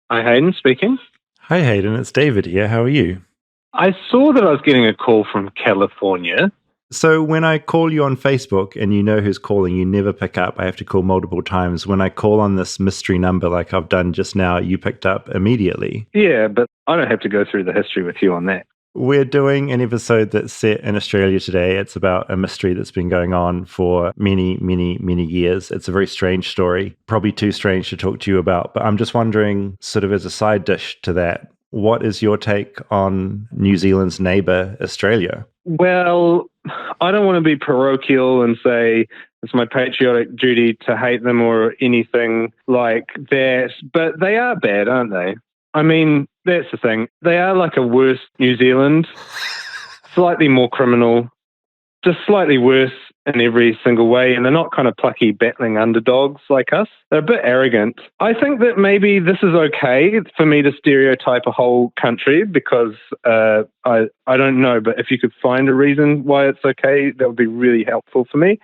Hi, Hayden speaking. Hi, Hayden. It's David here. How are you? I saw that I was getting a call from California. So when I call you on Facebook and you know who's calling, you never pick up. I have to call multiple times. When I call on this mystery number like I've done just now, you picked up immediately. Yeah, but I don't have to go through the history with you on that. We're doing an episode that's set in Australia today. It's about a mystery that's been going on for many, many, many years. It's a very strange story, probably too strange to talk to you about. But I'm just wondering, sort of as a side dish to that, what is your take on New Zealand's neighbour, Australia? Well, I don't want to be parochial and say it's my patriotic duty to hate them or anything like that, but they are bad, aren't they? I mean, that's the thing. They are like a worse New Zealand, slightly more criminal, just slightly worse in every single way, and they're not kind of plucky, battling underdogs like us. They're a bit arrogant. I think that maybe this is okay for me to stereotype a whole country because I don't know, but if you could find a reason why it's okay, that would be really helpful for me.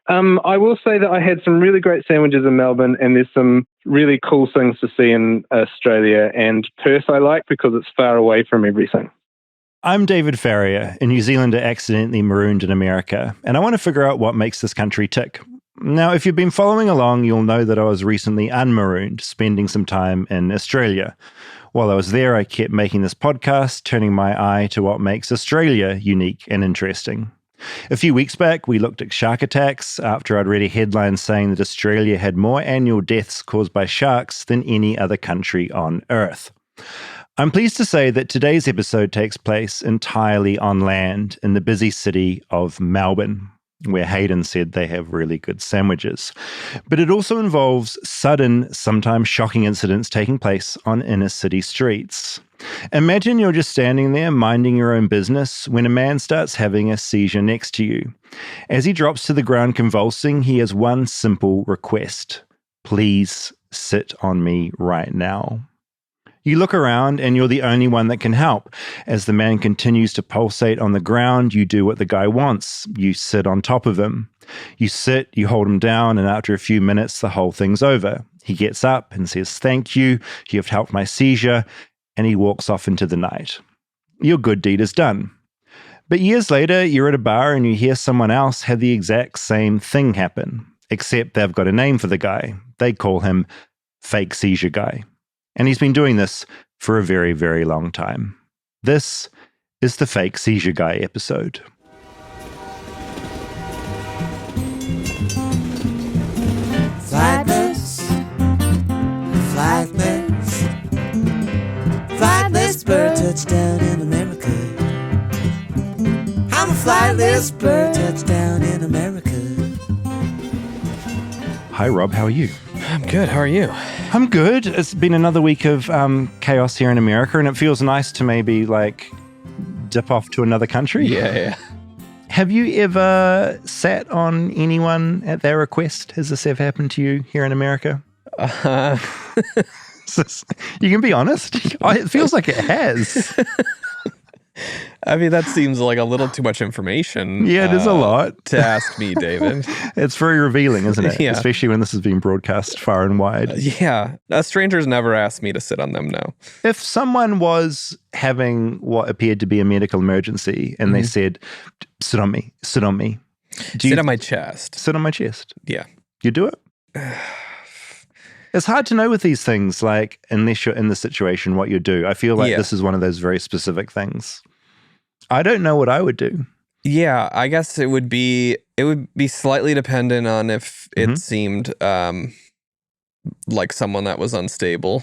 I will say that I had some really great sandwiches in Melbourne, and there's some really cool things to see in Australia, and Perth I like because it's far away from everything. I'm David Farrier, a New Zealander accidentally marooned in America, and I want to figure out what makes this country tick. Now, if you've been following along, you'll know that I was recently unmarooned, spending some time in Australia. While I was there, I kept making this podcast, turning my eye to what makes Australia unique and interesting. A few weeks back, we looked at shark attacks after I'd read a headline saying that Australia had more annual deaths caused by sharks than any other country on Earth. I'm pleased to say that today's episode takes place entirely on land in the busy city of Melbourne, where Hayden said they have really good sandwiches. But it also involves sudden, sometimes shocking incidents taking place on inner city streets. Imagine you're just standing there minding your own business when a man starts having a seizure next to you. As he drops to the ground convulsing, he has one simple request. Please sit on me right now. You look around and you're the only one that can help. As the man continues to pulsate on the ground, you do what the guy wants. You sit on top of him. You sit, you hold him down, and after a few minutes, the whole thing's over. He gets up and says, "Thank you, you have helped my seizure," and he walks off into the night. Your good deed is done. But years later, you're at a bar and you hear someone else have the exact same thing happen, except they've got a name for the guy. They call him Fake Seizure Guy. And he's been doing this for a very, very long time. This is the Fake Seizure Guy episode. Flightless, flightless, flightless bird touchdown in America. I'm a flightless bird touchdown in America. Hi, Rob. How are you? I'm good. How are you? I'm good. It's been another week of chaos here in America, and it feels nice to maybe like dip off to another country. Yeah. Have you ever sat on anyone at their request? Has this ever happened to you here in America? You can be honest. It feels like it has. I mean, that seems like a little too much information. Yeah, it is a lot. To ask me, David. It's very revealing, isn't it? Yeah. Especially when this is being broadcast far and wide. Yeah. Strangers never asked me to sit on them, no. If someone was having what appeared to be a medical emergency and they said, sit on me. Sit on my chest. Sit on my chest. Yeah. You do it? It's hard to know with these things, like, unless you're in the situation, what you do. I feel like this is one of those very specific things. I don't know what I would do. Yeah, I guess it would be slightly dependent on if it seemed like someone that was unstable.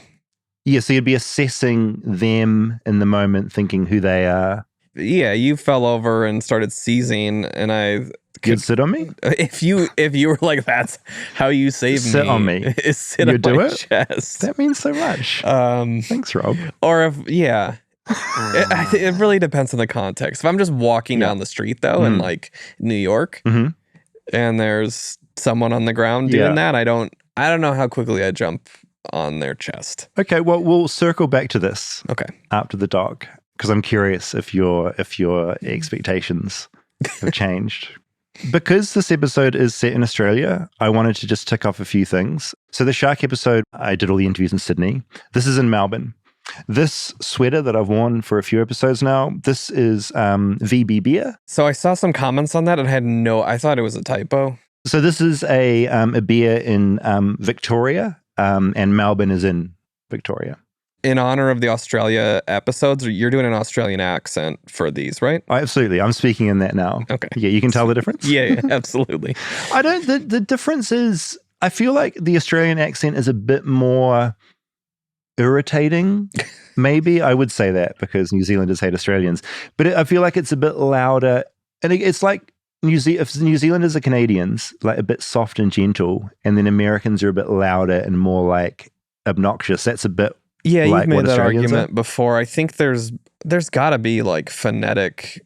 Yeah, so you'd be assessing them in the moment, thinking who they are. Yeah, you fell over and started seizing, and You'd sit on me? If you were like, that's how you save me. Sit on me. Is sit on my chest. That means so much. Thanks, Rob. Or it really depends on the context. If I'm just walking down the street, though, in like New York, and there's someone on the ground doing that, I don't know how quickly I jump on their chest. Okay, well, we'll circle back to this. Okay. After the doc, because I'm curious if your expectations have changed. Because this episode is set in Australia, I wanted to just tick off a few things. So the shark episode, I did all the interviews in Sydney. This is in Melbourne. This sweater that I've worn for a few episodes now, this is VB beer. So I saw some comments on that and I thought it was a typo. So this is a beer in Victoria, and Melbourne is in Victoria. In honor of the Australia episodes, you're doing an Australian accent for these, right? Absolutely. I'm speaking in that now. Okay. Yeah, you can tell the difference? Yeah, absolutely. The difference is, I feel like the Australian accent is a bit more irritating. Maybe I would say that because New Zealanders hate Australians. But I feel like it's a bit louder. And it's like if New Zealanders are Canadians, like a bit soft and gentle, and then Americans are a bit louder and more like obnoxious. That's a bit Yeah, like you've made that Australians argument before. I think there's got to be like phonetic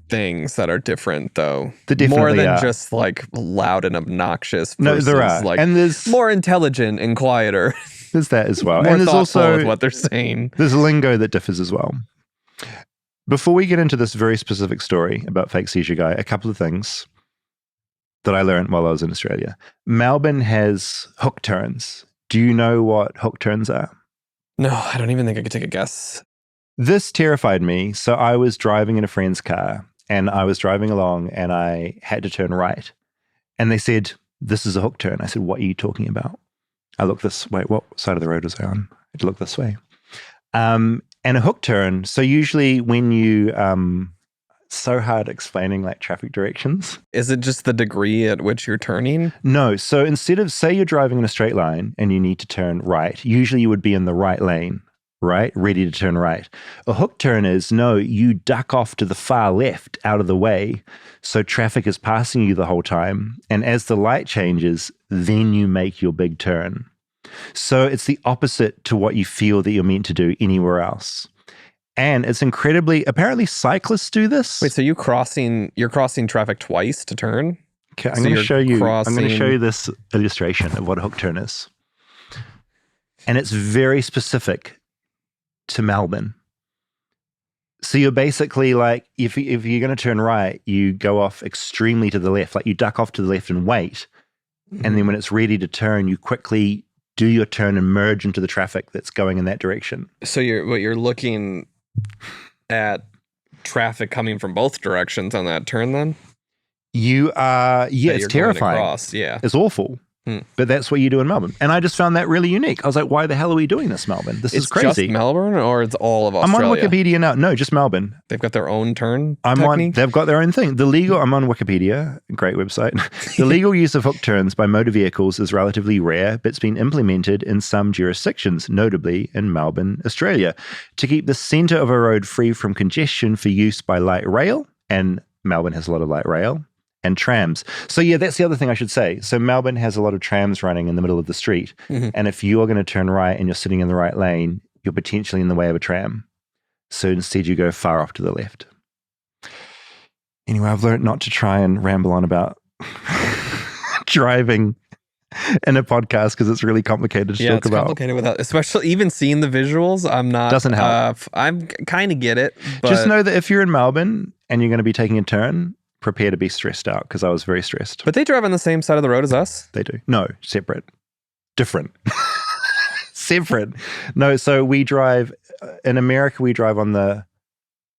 things that are different, though. More than just like loud and obnoxious. No, there are. Like, and there's more intelligent and quieter. There's that as well. More and there's also with what they're saying. There's lingo that differs as well. Before we get into this very specific story about fake Seizure Guy, a couple of things that I learned while I was in Australia. Melbourne has hook turns. Do you know what hook turns are? No, I don't even think I could take a guess. This terrified me. So I was driving in a friend's car and I was driving along and I had to turn right. And they said, "This is a hook turn." I said, "What are you talking about?" I looked this way. What side of the road was I on? I had to look this way. And a hook turn. So usually when you, so hard explaining like traffic directions. Is it just the degree at which you're turning? No. So instead of, say you're driving in a straight line and you need to turn right, usually you would be in the right lane, right? Ready to turn right. A hook turn is, no, you duck off to the far left out of the way. So traffic is passing you the whole time. And as the light changes, then you make your big turn. So it's the opposite to what you feel that you're meant to do anywhere else. And it's apparently cyclists do this. Wait, so you're crossing traffic twice to turn? Okay, I'm going to show you this illustration of what a hook turn is. And it's very specific to Melbourne. So you're basically like, if you're going to turn right, you go off extremely to the left, like you duck off to the left and wait. Mm-hmm. And then when it's ready to turn, you quickly do your turn and merge into the traffic that's going in that direction. So you're looking at traffic coming from both directions on that turn then? You are, yeah, it's terrifying. Yeah. It's awful. But that's what you do in Melbourne. And I just found that really unique. I was like, why the hell are we doing this, Melbourne? This is crazy. It's just Melbourne or it's all of Australia? I'm on Wikipedia now. No, just Melbourne. They've got their own turn technique? They've got their own thing. I'm on Wikipedia, great website. The legal use of hook turns by motor vehicles is relatively rare, but it's been implemented in some jurisdictions, notably in Melbourne, Australia, to keep the centre of a road free from congestion for use by light rail. And Melbourne has a lot of light rail. And trams. So yeah, that's the other thing I should say. So Melbourne has a lot of trams running in the middle of the street. Mm-hmm. And if you're going to turn right and you're sitting in the right lane, you're potentially in the way of a tram. So instead you go far off to the left. Anyway, I've learned not to try and ramble on about driving in a podcast because it's really complicated to talk about. Yeah, it's complicated without, especially even seeing the visuals. I'm not. Doesn't help. I'm kind of get it. But just know that if you're in Melbourne and you're going to be taking a turn, prepare to be stressed out because I was very stressed. But they drive on the same side of the road as us? They do. No, separate. Different. Separate. No, so we drive, in America, we drive on the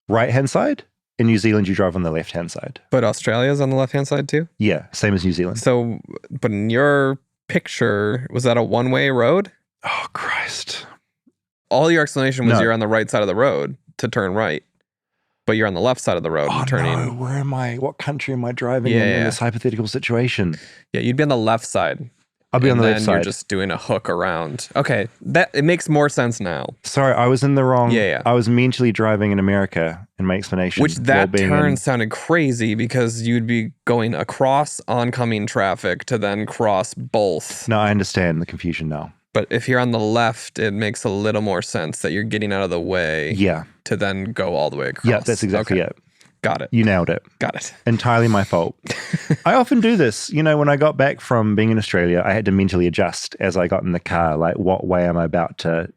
right-hand side. In New Zealand, you drive on the left-hand side. But Australia's on the left-hand side too? Yeah, same as New Zealand. So, but in your picture, was that a one-way road? Oh, Christ. All your explanation was you're on the right side of the road to turn right. But you're on the left side of the road turning. No, where am I? What country am I driving in this hypothetical situation? Yeah, you'd be on the left side. I'll be on the left side. You're just doing a hook around. Okay, it makes more sense now. Sorry, I was in the wrong. Yeah. I was mentally driving in America in my explanation. Which that turn sounded crazy because you'd be going across oncoming traffic to then cross both. No, I understand the confusion now. But if you're on the left, it makes a little more sense that you're getting out of the way. Yeah. To then go all the way across. Yeah, that's exactly it. Got it. You nailed it. Got it. Entirely my fault. I often do this. You know, when I got back from being in Australia, I had to mentally adjust as I got in the car. Like, what way am I about to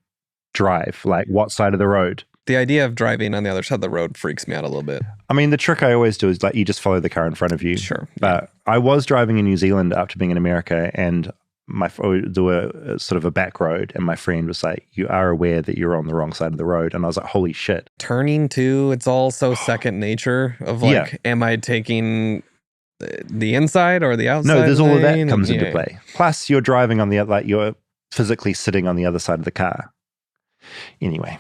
drive? Like, what side of the road? The idea of driving on the other side of the road freaks me out a little bit. I mean, the trick I always do is like you just follow the car in front of you. Sure. But I was driving in New Zealand after being in America, and there were sort of a back road, and my friend was like, "You are aware that you're on the wrong side of the road," and I was like, "Holy shit!" Turning too, it's all so second nature of like, am I taking the inside or the outside? No, there's all of that lane? comes into play. Plus, you're driving on the other, like you're physically sitting on the other side of the car. Anyway,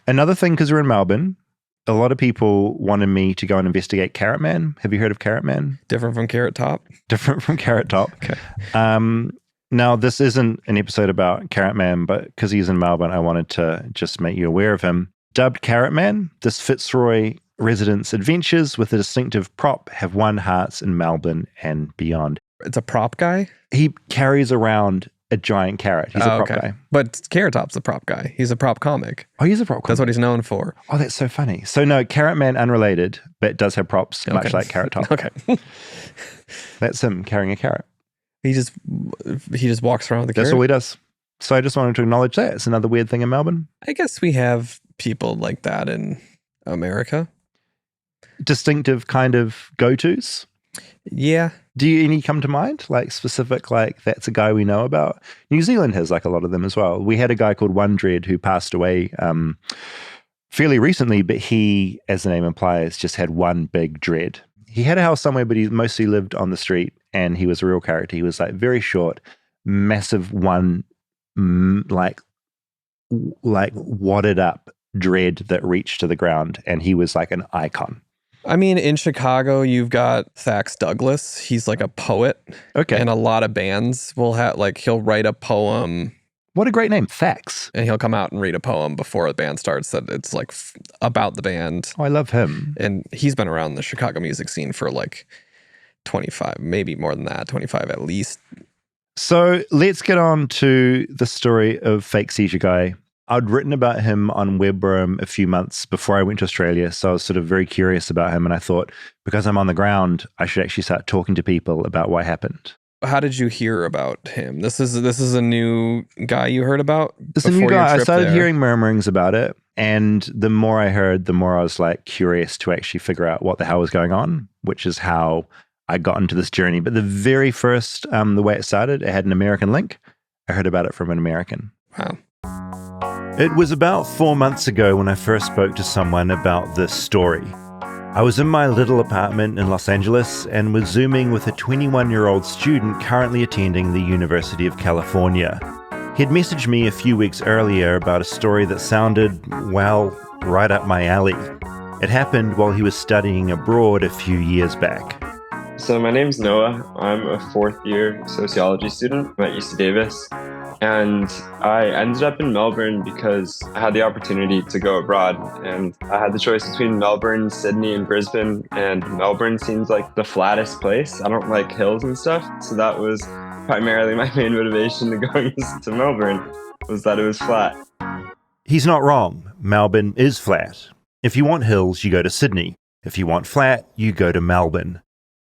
another thing, because we're in Melbourne, a lot of people wanted me to go and investigate Carrot Man. Have you heard of Carrot Man? Different from Carrot Top? Different from Carrot Top. Okay. Now, this isn't an episode about Carrot Man, but because he's in Melbourne, I wanted to just make you aware of him. Dubbed Carrot Man, this Fitzroy resident's adventures with a distinctive prop have won hearts in Melbourne and beyond. It's a prop guy? He carries around a giant carrot. He's a prop guy. But Carrot Top's a prop guy. He's a prop comic. Oh, he's a prop comic. That's what he's known for. Oh, that's so funny. So no, Carrot Man unrelated, but does have props, much like Carrot Top. Okay. That's him carrying a carrot. He just walks around with a carrot. That's all he does. So I just wanted to acknowledge that. It's another weird thing in Melbourne. I guess we have people like that in America. Distinctive kind of go-tos. Yeah. Do you any come to mind? Like specific, like that's a guy we know about? New Zealand has like a lot of them as well. We had a guy called One Dread who passed away fairly recently, but he, as the name implies, just had one big dread. He had a house somewhere, but he mostly lived on the street, and he was a real character. He was like very short, massive one, like wadded up dread that reached to the ground, and he was like an icon. I mean, in Chicago, you've got Thax Douglas. He's like a poet. Okay. And a lot of bands will have, like, he'll write a poem. What a great name, Thax. And he'll come out and read a poem before the band starts that it's like about the band. Oh, I love him. And he's been around the Chicago music scene for like 25, maybe more than that, 25 at least. So let's get on to the story of fake Seizure Guy. I'd written about him on Webroom a few months before I went to Australia, so I was sort of very curious about him, and I thought, because I'm on the ground, I should actually start talking to people about what happened. How did you hear about him? This is a new guy you heard about? It's a new guy. I started hearing murmurings about it, and the more I heard, the more I was like curious to actually figure out what the hell was going on, which is how I got into this journey. But the very first, the way it started, it had an American link. I heard about it from an American. Wow. It was about 4 months ago when I first spoke to someone about this story. I was in my little apartment in Los Angeles and was Zooming with a 21-year-old student currently attending the University of California. He'd messaged me a few weeks earlier about a story that sounded, well, right up my alley. It happened while he was studying abroad a few years back. So my name's Noah. I'm a fourth-year sociology student at UC Davis. And I ended up in Melbourne because I had the opportunity to go abroad. And I had the choice between Melbourne, Sydney, and Brisbane. And Melbourne seems like the flattest place. I don't like hills and stuff. So that was primarily my main motivation to going to Melbourne, was that it was flat. He's not wrong. Melbourne is flat. If you want hills, you go to Sydney. If you want flat, you go to Melbourne.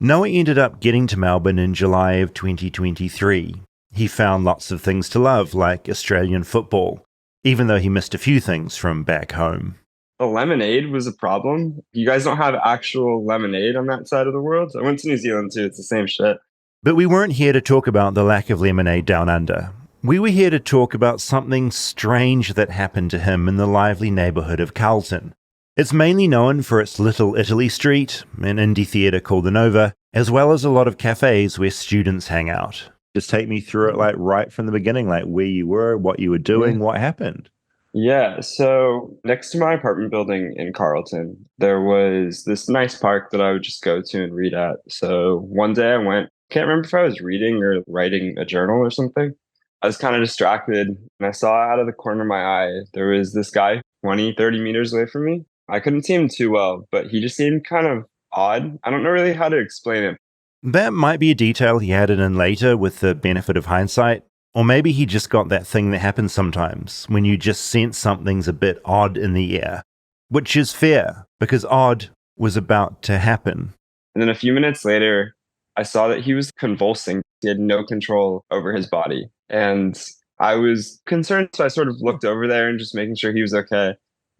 Noah ended up getting to Melbourne in July of 2023. He found lots of things to love, like Australian football, even though he missed a few things from back home. The lemonade was a problem. You guys don't have actual lemonade on that side of the world. I went to New Zealand too. It's the same shit. But we weren't here to talk about the lack of lemonade down under. We were here to talk about something strange that happened to him in the lively neighbourhood of Carlton. It's mainly known for its Little Italy Street, an indie theatre called the Nova, as well as a lot of cafes where students hang out. Just take me through it, like right from the beginning, like where you were, what you were doing, what happened. Yeah, so next to my apartment building in Carlton, there was this nice park that I would just go to and read at. So one day I went, can't remember if I was reading or writing a journal or something. I was kind of distracted, and I saw out of the corner of my eye, there was this guy 20, 30 meters away from me. I couldn't see him too well, but he just seemed kind of odd. I don't know really how to explain it. That might be a detail he added in later with the benefit of hindsight, or maybe he just got that thing that happens sometimes when you just sense something's a bit odd in the air, which is fair because odd was about to happen. And then a few minutes later, I saw that he was convulsing. He had no control over his body. And I was concerned, so I sort of looked over there and just making sure he was okay.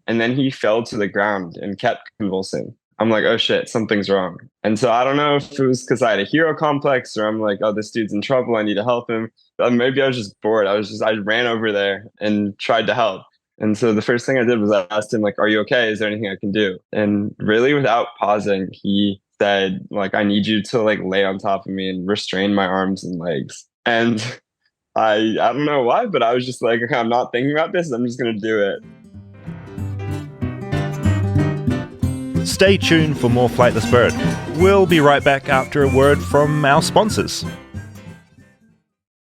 And then he fell to the ground and kept convulsing. I'm like, oh shit, something's wrong. And so I don't know if it was because I had a hero complex or I'm like, oh, this dude's in trouble. I need to help him. Maybe I was just bored. I ran over there and tried to help. And so the first thing I did was I asked him, like, are you okay? Is there anything I can do? And really without pausing, he said, like, I need you to like lay on top of me and restrain my arms and legs. And I don't know why, but I was just like, okay, I'm not thinking about this. I'm just going to do it. Stay tuned for more Flightless Bird. We'll be right back after a word from our sponsors.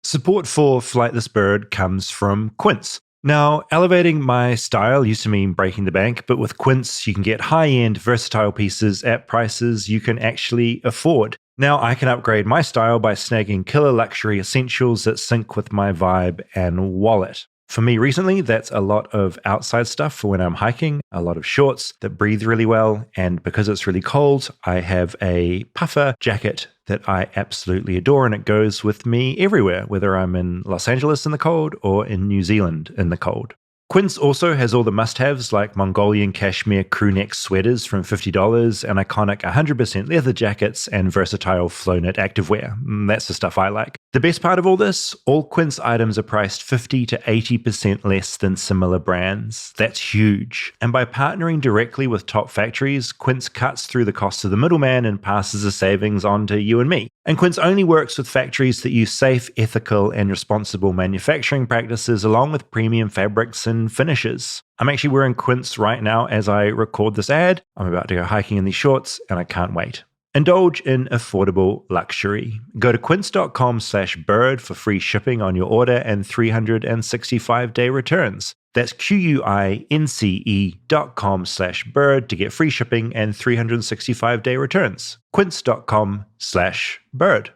Support for Flightless Bird comes from Quince. Now, elevating my style used to mean breaking the bank, but with Quince, you can get high-end, versatile pieces at prices you can actually afford. Now, I can upgrade my style by snagging killer luxury essentials that sync with my vibe and wallet. For me recently, that's a lot of outside stuff for when I'm hiking, a lot of shorts that breathe really well, and because it's really cold, I have a puffer jacket that I absolutely adore, and it goes with me everywhere, whether I'm in Los Angeles in the cold or in New Zealand in the cold. Quince also has all the must-haves like Mongolian cashmere crewneck sweaters from $50 and iconic 100% leather jackets and versatile flow-knit activewear. That's the stuff I like. The best part of all this, all Quince items are priced 50 to 80% less than similar brands. That's huge. And by partnering directly with top factories, Quince cuts through the cost of the middleman and passes the savings on to you and me. And Quince only works with factories that use safe, ethical, and responsible manufacturing practices along with premium fabrics and finishes. I'm actually wearing Quince right now as I record this ad. I'm about to go hiking in these shorts, and I can't wait. Indulge in affordable luxury. Go to quince.com/bird for free shipping on your order and 365-day returns. That's QUINCE.com/bird to get free shipping and 365-day returns. Quince.com/bird.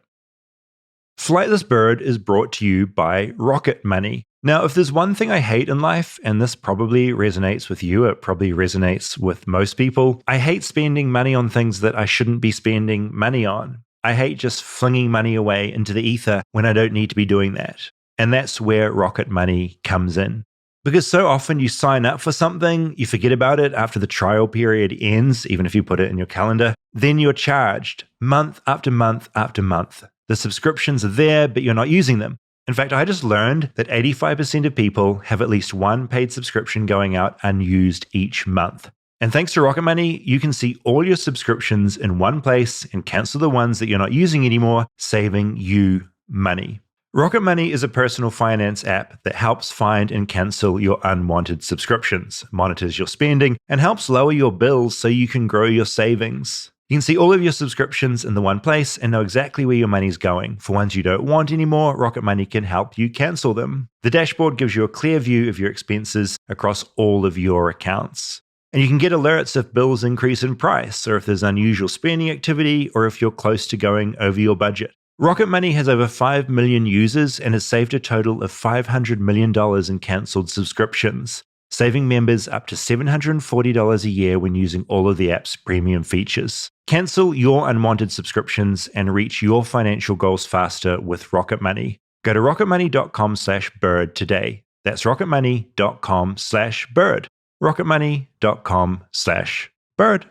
Flightless Bird is brought to you by Rocket Money. Now, if there's one thing I hate in life, and this probably resonates with you, it probably resonates with most people, I hate spending money on things that I shouldn't be spending money on. I hate just flinging money away into the ether when I don't need to be doing that. And that's where Rocket Money comes in. Because so often you sign up for something, you forget about it after the trial period ends, even if you put it in your calendar, then you're charged month after month after month. The subscriptions are there, but you're not using them. In fact, I just learned that 85% of people have at least one paid subscription going out unused each month. And thanks to Rocket Money, you can see all your subscriptions in one place and cancel the ones that you're not using anymore, saving you money. Rocket Money is a personal finance app that helps find and cancel your unwanted subscriptions, monitors your spending, and helps lower your bills so you can grow your savings. You can see all of your subscriptions in the one place and know exactly where your money's going. For ones you don't want anymore, Rocket Money can help you cancel them. The dashboard gives you a clear view of your expenses across all of your accounts. And you can get alerts if bills increase in price, or if there's unusual spending activity, or if you're close to going over your budget. Rocket Money has over 5 million users and has saved a total of $500 million in cancelled subscriptions, saving members up to $740 a year when using all of the app's premium features. Cancel your unwanted subscriptions and reach your financial goals faster with Rocket Money. Go to rocketmoney.com/bird today. That's rocketmoney.com/bird. rocketmoney.com/bird.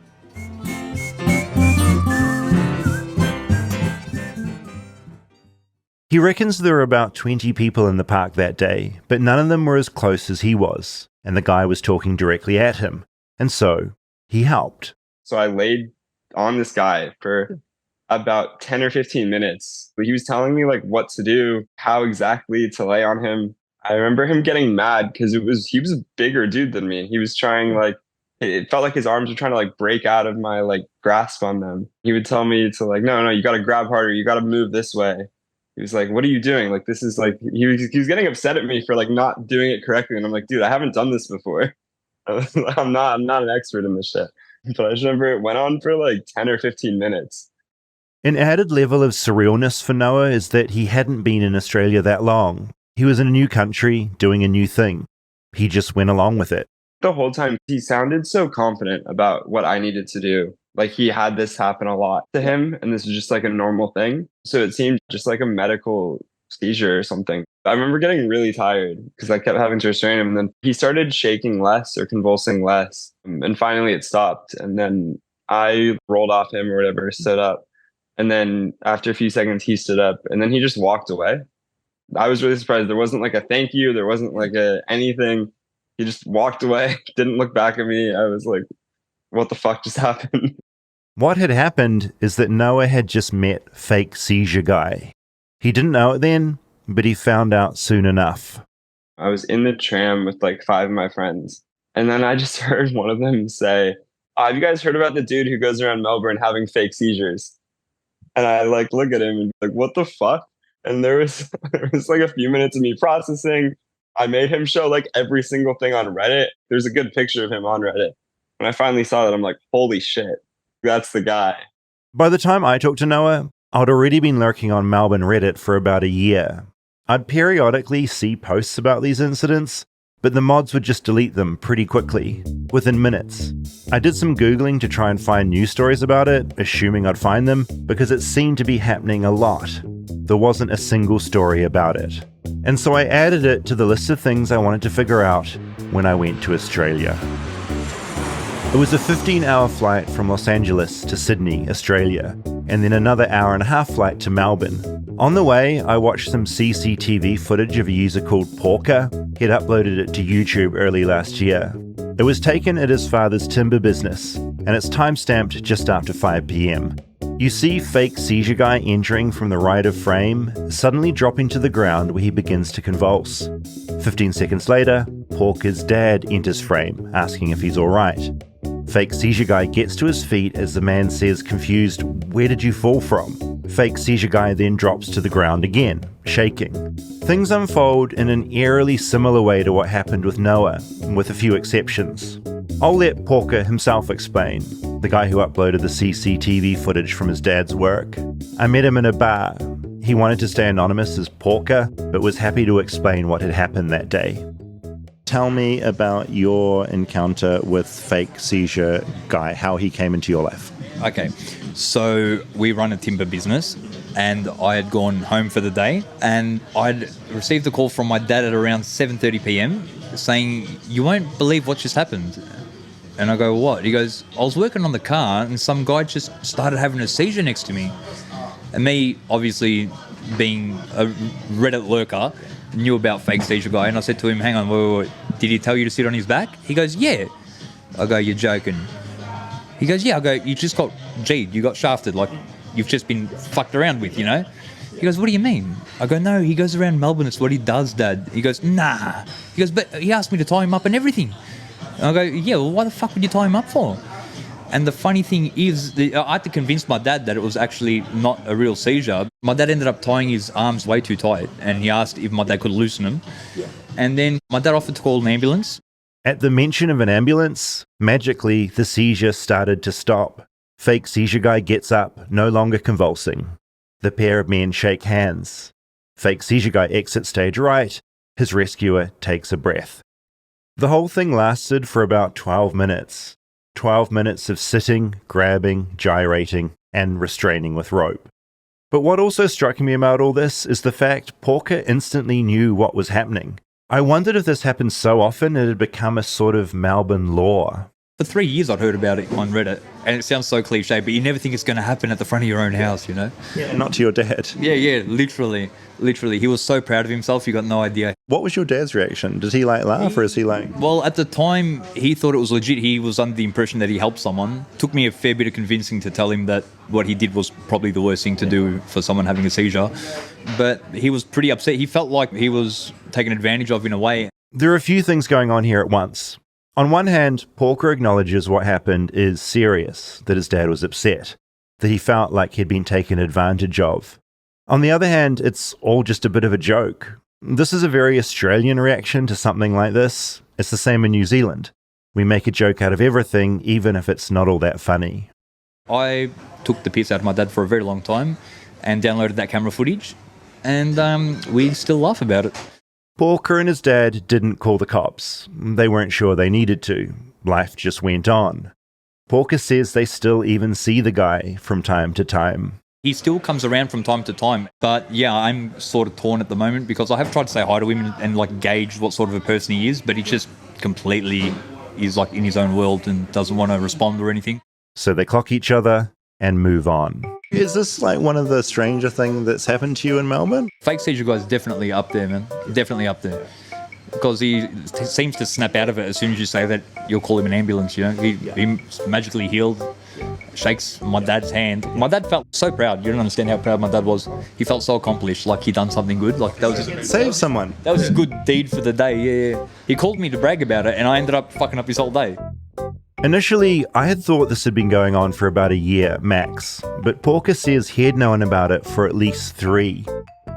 He reckons there were about 20 people in the park that day, but none of them were as close as he was, and the guy was talking directly at him. And so, he helped. So I laid on this guy for about 10 or 15 minutes. He was telling me like what to do, how exactly to lay on him. I remember him getting mad because he was a bigger dude than me. He was trying it felt like his arms were trying to like break out of my like grasp on them. He would tell me to like, no, you got to grab harder. You got to move this way. He was like, what are you doing? Like, this is like, he was getting upset at me for like not doing it correctly. And I'm like, dude, I haven't done this before. I'm not an expert in this shit. But I just remember it went on for like 10 or 15 minutes. An added level of surrealness for Noah is that he hadn't been in Australia that long. He was in a new country, doing a new thing. He just went along with it. The whole time, he sounded so confident about what I needed to do. Like he had this happen a lot to him, and this was just like a normal thing. So it seemed just like a medical seizure or something. I remember getting really tired because I kept having to restrain him. And then he started shaking less or convulsing less. And finally it stopped. And then I rolled off him or whatever, stood up. And then after a few seconds, he stood up and then he just walked away. I was really surprised. There wasn't like a thank you. There wasn't like a anything. He just walked away, didn't look back at me. I was like, what the fuck just happened? What had happened is that Noah had just met fake Seizure Guy. He didn't know it then, but he found out soon enough. I was in the tram with like 5 of my friends. And then I just heard one of them say, have you guys heard about the dude who goes around Melbourne having fake seizures? And I like look at him and like, what the fuck? And there was like a few minutes of me processing. I made him show like every single thing on Reddit. There's a good picture of him on Reddit. When I finally saw that, I'm like, holy shit, that's the guy. By the time I talked to Noah, I'd already been lurking on Melbourne Reddit for about a year. I'd periodically see posts about these incidents, but the mods would just delete them pretty quickly, within minutes. I did some Googling to try and find news stories about it, assuming I'd find them, because it seemed to be happening a lot. There wasn't a single story about it. And so I added it to the list of things I wanted to figure out when I went to Australia. It was a 15-hour flight from Los Angeles to Sydney, Australia, and then another hour-and-a-half flight to Melbourne. On the way, I watched some CCTV footage of a user called Porker. He'd uploaded it to YouTube early last year. It was taken at his father's timber business, and it's timestamped just after 5 p.m. You see fake Seizure Guy entering from the right of frame, suddenly dropping to the ground where he begins to convulse. 15 seconds later, Porker's dad enters frame, asking if he's alright. Fake Seizure Guy gets to his feet as the man says, confused, "Where did you fall from?" Fake Seizure Guy then drops to the ground again, shaking. Things unfold in an eerily similar way to what happened with Noah, with a few exceptions. I'll let Porker himself explain, the guy who uploaded the CCTV footage from his dad's work. I met him in a bar. He wanted to stay anonymous as Porker, but was happy to explain what had happened that day. Tell me about your encounter with fake Seizure Guy, how he came into your life. Okay, so we run a timber business and I had gone home for the day and I'd received a call from my dad at around 7:30 p.m. saying, "You won't believe what just happened." And I go, "What?" He goes, "I was working on the car and some guy just started having a seizure next to me." And me, obviously being a Reddit lurker, knew about fake Seizure Guy, and I said to him, "Hang on, wait. Did he tell you to sit on his back?" He goes, "Yeah." I go, "You're joking." He goes, "Yeah." I go, "You just got G'd, you got shafted, like you've just been fucked around with, you know?" He goes, "What do you mean?" I go, "No, he goes around Melbourne, it's what he does, Dad." He goes, "Nah." He goes, "But he asked me to tie him up and everything." And I go, "Yeah, well, why the fuck would you tie him up for?" And the funny thing is, I had to convince my dad that it was actually not a real seizure. My dad ended up tying his arms way too tight, and he asked if my dad could loosen them. Yeah. And then my dad offered to call an ambulance. At the mention of an ambulance, magically, the seizure started to stop. Fake Seizure Guy gets up, no longer convulsing. The pair of men shake hands. Fake Seizure Guy exits stage right. His rescuer takes a breath. The whole thing lasted for about 12 minutes. 12 minutes of sitting, grabbing, gyrating, and restraining with rope. But what also struck me about all this is the fact Porker instantly knew what was happening. I wondered if this happened so often it had become a sort of Melbourne law. For 3 years I'd heard about it on Reddit, and it sounds so cliche, but you never think it's going to happen at the front of your own house, you know? Yeah, not to your dad. Yeah, literally. He was so proud of himself, you got no idea. What was your dad's reaction? Did he laugh or is he like... Well, at the time, he thought it was legit. He was under the impression that he helped someone. Took me a fair bit of convincing to tell him that what he did was probably the worst thing to do for someone having a seizure. But he was pretty upset. He felt like he was taken advantage of in a way. There are a few things going on here at once. On one hand, Porker acknowledges what happened is serious, that his dad was upset, that he felt like he'd been taken advantage of. On the other hand, it's all just a bit of a joke. This is a very Australian reaction to something like this. It's the same in New Zealand. We make a joke out of everything, even if it's not all that funny. I took the piss out of my dad for a very long time and downloaded that camera footage, and we still laugh about it. Porker and his dad didn't call the cops. They weren't sure they needed to. Life just went on. Porker says they still even see the guy from time to time. He still comes around from time to time. But yeah, I'm sort of torn at the moment because I have tried to say hi to him and like gauge what sort of a person he is, but he just completely is like in his own world and doesn't want to respond or anything. So they clock each other and move on. Is this like one of the stranger things that's happened to you in Melbourne? Fake Seizure Guy is definitely up there, man. Definitely up there. Because he seems to snap out of it as soon as you say that you'll call him an ambulance, you know. He magically healed, shakes my dad's hand. My dad felt so proud. You don't understand how proud my dad was. He felt so accomplished, like he'd done something good. Like that was Save someone. That was a good deed for the day, yeah. He called me to brag about it and I ended up fucking up his whole day. Initially, I had thought this had been going on for about a year, max. But Porker says he'd known about it for at least 3.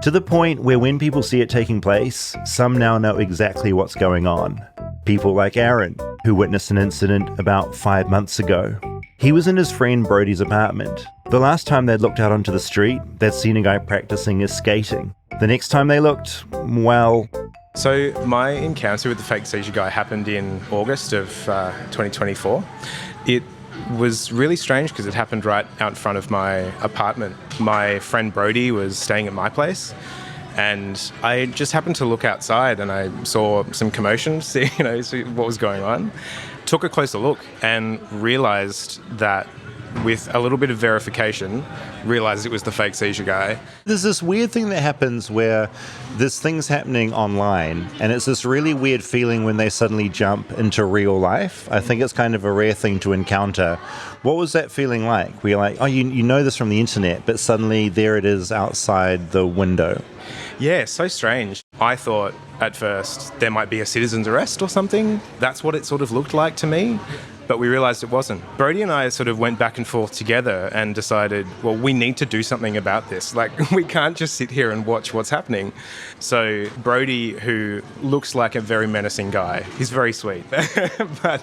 To the point where when people see it taking place, some now know exactly what's going on. People like Aaron, who witnessed an incident about 5 months ago. He was in his friend Brody's apartment. The last time they'd looked out onto the street, they'd seen a guy practicing his skating. The next time they looked, well... So my encounter with the fake seizure guy happened in August of 2024. It was really strange because it happened right out in front of my apartment. My friend Brody was staying at my place and I just happened to look outside and I saw some commotion, see what was going on. Took a closer look and realised that with a little bit of verification, realised it was the fake seizure guy. There's this weird thing that happens where this thing's happening online and it's this really weird feeling when they suddenly jump into real life. I think it's kind of a rare thing to encounter. What was that feeling like? Where you're like, oh, you know this from the internet, but suddenly there it is outside the window. Yeah, so strange. I thought at first there might be a citizen's arrest or something. That's what it sort of looked like to me. But we realised it wasn't. Brody and I sort of went back and forth together and decided, well, we need to do something about this. Like, we can't just sit here and watch what's happening. So Brody, who looks like a very menacing guy, he's very sweet. But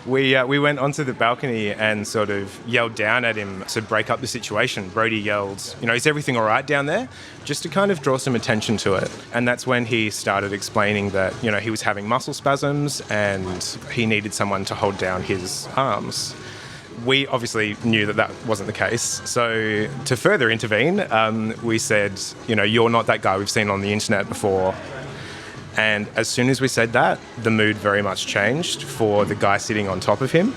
we went onto the balcony and sort of yelled down at him to break up the situation. Brody yelled, is everything all right down there? Just to kind of draw some attention to it. And that's when he started explaining that, he was having muscle spasms and he needed someone to hold down his arms. We obviously knew that wasn't the case. So to further intervene, we said, you're not that guy we've seen on the internet before. And as soon as we said that, the mood very much changed for the guy sitting on top of him.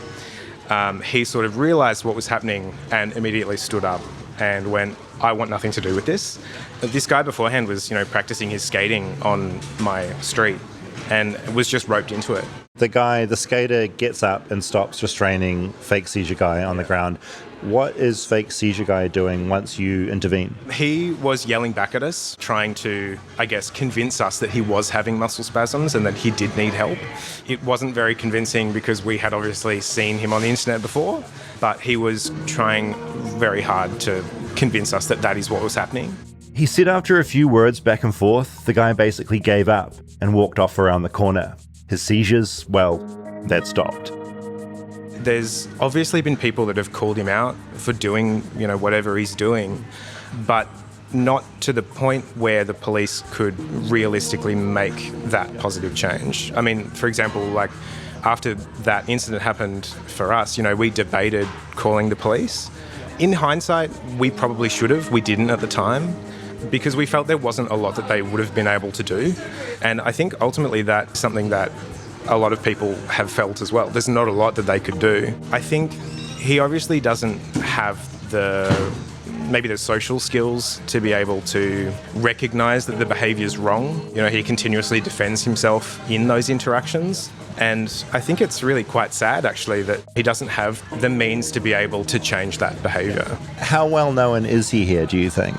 He sort of realised what was happening and immediately stood up and went, I want nothing to do with this. This guy beforehand was, practicing his skating on my street and was just roped into it. The skater gets up and stops restraining fake seizure guy on the ground. What is fake seizure guy doing once you intervene? He was yelling back at us, trying to, convince us that he was having muscle spasms and that he did need help. It wasn't very convincing because we had obviously seen him on the internet before, but he was trying very hard to convince us that is what was happening. He said after a few words back and forth, the guy basically gave up and walked off around the corner. His seizures, well, they'd stopped. There's obviously been people that have called him out for doing, whatever he's doing, but not to the point where the police could realistically make that positive change. I mean, for example, after that incident happened for us, we debated calling the police. In hindsight, we probably should have. We didn't at the time, because we felt there wasn't a lot that they would have been able to do. And I think ultimately that's something that a lot of people have felt as well. There's not a lot that they could do. I think he obviously doesn't have maybe the social skills to be able to recognise that the behaviour is wrong. He continuously defends himself in those interactions. And I think it's really quite sad, actually, that he doesn't have the means to be able to change that behaviour. How well known is he here, do you think?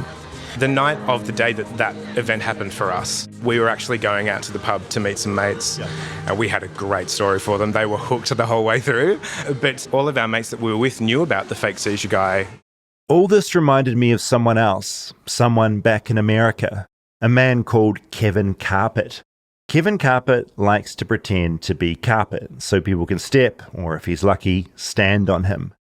The night of the day that event happened for us, we were actually going out to the pub to meet some mates. Yeah. And we had a great story for them. They were hooked the whole way through. But all of our mates that we were with knew about the fake seizure guy. All this reminded me of someone else, someone back in America, a man called Kevin Carpet. Kevin Carpet likes to pretend to be carpet so people can step, or if he's lucky, stand on him.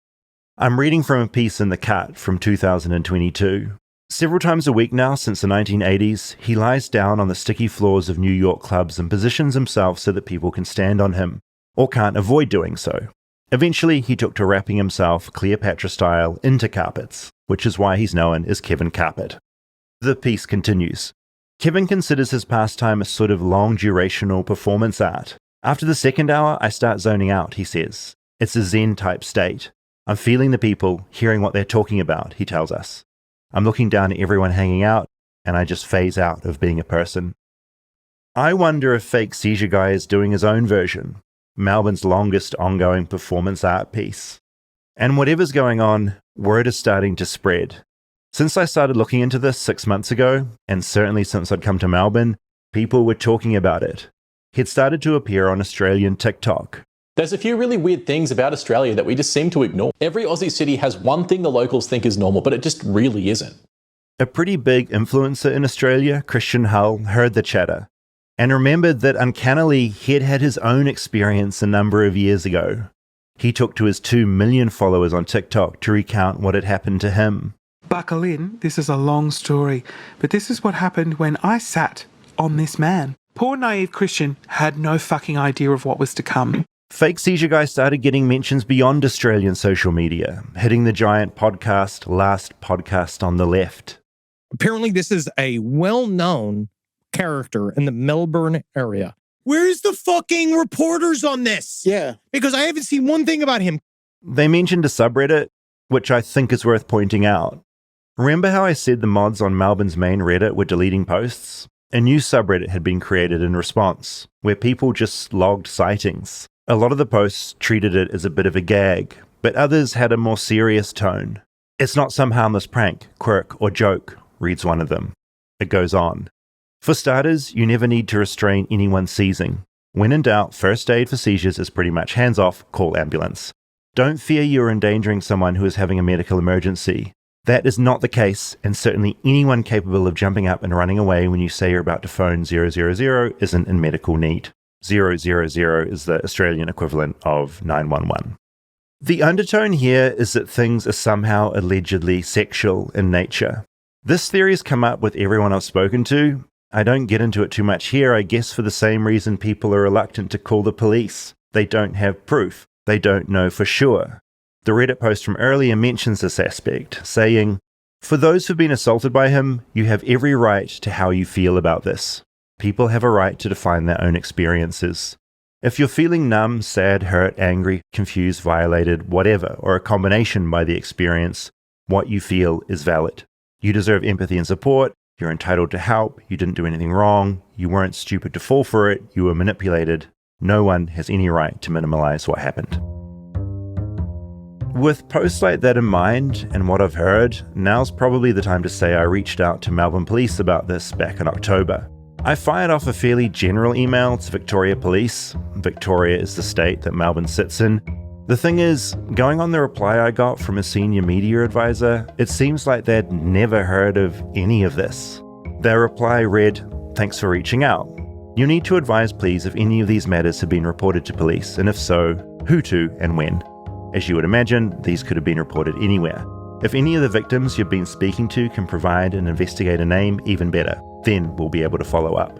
I'm reading from a piece in The Cut from 2022. Several times a week now since the 1980s, he lies down on the sticky floors of New York clubs and positions himself so that people can stand on him, or can't avoid doing so. Eventually, he took to wrapping himself, Cleopatra style, into carpets. which is why he's known as Kevin Carpet. The piece continues. Kevin considers his pastime a sort of long-durational performance art. After the second hour, I start zoning out, he says. It's a Zen-type state. I'm feeling the people, hearing what they're talking about, he tells us. I'm looking down at everyone hanging out, and I just phase out of being a person. I wonder if fake Seizure Guy is doing his own version, Melbourne's longest ongoing performance art piece. And whatever's going on, word is starting to spread. Since I started looking into this 6 months ago, and certainly since I'd come to Melbourne, people were talking about it. He'd started to appear on Australian TikTok. There's a few really weird things about Australia that we just seem to ignore. Every Aussie city has one thing the locals think is normal, but it just really isn't. A pretty big influencer in Australia, Christian Hull, heard the chatter and remembered that uncannily he'd had his own experience a number of years ago. He took to his 2 million followers on TikTok to recount what had happened to him. Buckle in, this is a long story, but this is what happened when I sat on this man. Poor naive Christian had no fucking idea of what was to come. Fake Seizure Guy started getting mentions beyond Australian social media, hitting the giant podcast Last Podcast on the Left. Apparently this is a well-known character in the Melbourne area. Where's the fucking reporters on this? Yeah. Because I haven't seen one thing about him. They mentioned a subreddit, which I think is worth pointing out. Remember how I said the mods on Melbourne's main Reddit were deleting posts? A new subreddit had been created in response, where people just logged sightings. A lot of the posts treated it as a bit of a gag, but others had a more serious tone. It's not some harmless prank, quirk, or joke, reads one of them. It goes on. For starters, you never need to restrain anyone seizing. When in doubt, first aid for seizures is pretty much hands off, call ambulance. Don't fear you're endangering someone who is having a medical emergency. That is not the case, and certainly anyone capable of jumping up and running away when you say you're about to phone 000 isn't in medical need. 000 is the Australian equivalent of 911. The undertone here is that things are somehow allegedly sexual in nature. This theory has come up with everyone I've spoken to. I don't get into it too much here, I guess for the same reason people are reluctant to call the police. They don't have proof. They don't know for sure. The Reddit post from earlier mentions this aspect, saying, "For those who've been assaulted by him, you have every right to how you feel about this. People have a right to define their own experiences. If you're feeling numb, sad, hurt, angry, confused, violated, whatever, or a combination by the experience, what you feel is valid. You deserve empathy and support. You're entitled to help. You didn't do anything wrong. You weren't stupid to fall for it. You were manipulated. No one has any right to minimize what happened." With posts like that in mind, and what I've heard, now's probably the time to say I reached out to Melbourne Police about this back in October. I fired off a fairly general email to Victoria Police. Victoria is the state that Melbourne sits in. The thing is, going on the reply I got from a senior media advisor, it seems like they'd never heard of any of this. Their reply read, "Thanks for reaching out. You need to advise please if any of these matters have been reported to police, and if so, who to and when. As you would imagine, these could have been reported anywhere. If any of the victims you've been speaking to can provide an investigator name, even better. Then we'll be able to follow up."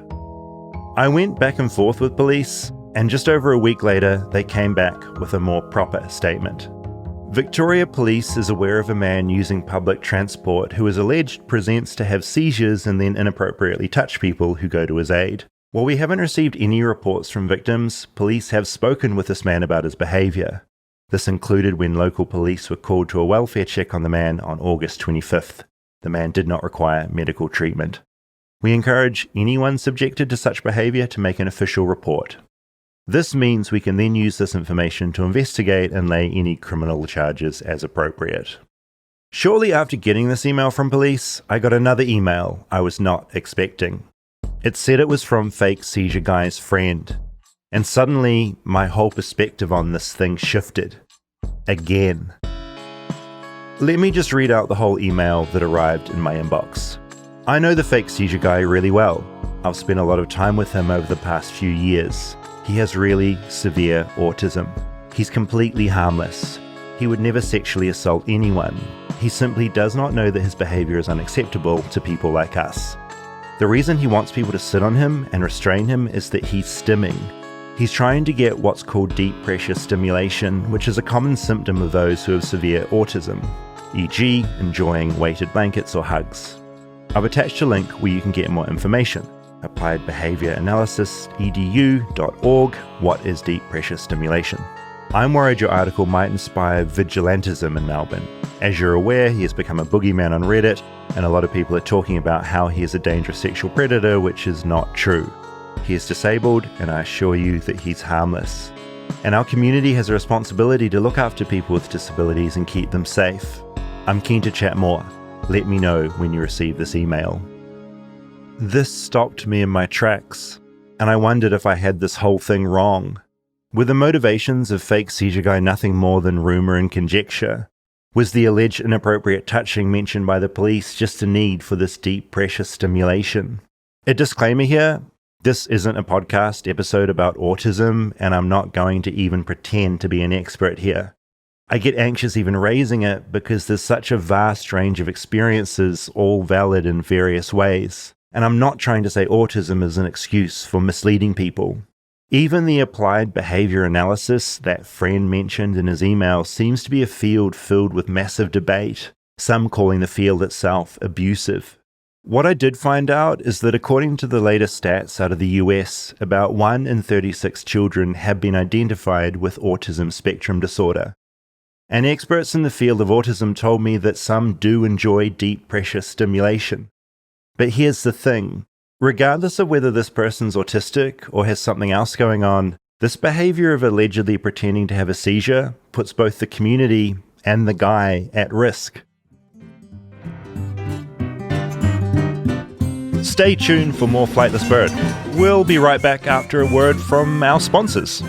I went back and forth with police, and just over a week later, they came back with a more proper statement. Victoria Police is aware of a man using public transport who is alleged presents to have seizures and then inappropriately touch people who go to his aid. While we haven't received any reports from victims, police have spoken with this man about his behaviour. This included when local police were called to a welfare check on the man on August 25th. The man did not require medical treatment. We encourage anyone subjected to such behaviour to make an official report. This means we can then use this information to investigate and lay any criminal charges as appropriate. Shortly after getting this email from police, I got another email I was not expecting. It said it was from fake Seizure Guy's friend. And suddenly, my whole perspective on this thing shifted. Again. Let me just read out the whole email that arrived in my inbox. I know the fake Seizure Guy really well. I've spent a lot of time with him over the past few years. He has really severe autism. He's completely harmless. He would never sexually assault anyone. He simply does not know that his behavior is unacceptable to people like us. The reason he wants people to sit on him and restrain him is that he's stimming. He's trying to get what's called deep pressure stimulation, which is a common symptom of those who have severe autism. e.g. enjoying weighted blankets or hugs. I've attached a link where you can get more information. Applied Behavior Analysis, edu.org, What is Deep Pressure Stimulation? I'm worried your article might inspire vigilantism in Melbourne. As you're aware, he has become a boogeyman on Reddit, and a lot of people are talking about how he is a dangerous sexual predator, which is not true. He is disabled, and I assure you that he's harmless. And our community has a responsibility to look after people with disabilities and keep them safe. I'm keen to chat more. Let me know when you receive this email. This stopped me in my tracks, and I wondered if I had this whole thing wrong. Were the motivations of fake Seizure Guy nothing more than rumour and conjecture? Was the alleged inappropriate touching mentioned by the police just a need for this deep pressure stimulation? A disclaimer here, this isn't a podcast episode about autism, and I'm not going to even pretend to be an expert here. I get anxious even raising it because there's such a vast range of experiences, all valid in various ways. And I'm not trying to say autism is an excuse for misleading people. Even the applied behavior analysis that friend mentioned in his email seems to be a field filled with massive debate, some calling the field itself abusive. What I did find out is that according to the latest stats out of the US, about 1 in 36 children have been identified with autism spectrum disorder. And experts in the field of autism told me that some do enjoy deep pressure stimulation. But here's the thing. Regardless of whether this person's autistic or has something else going on, this behavior of allegedly pretending to have a seizure puts both the community and the guy at risk. Stay tuned for more Flightless Bird. We'll be right back after a word from our sponsors.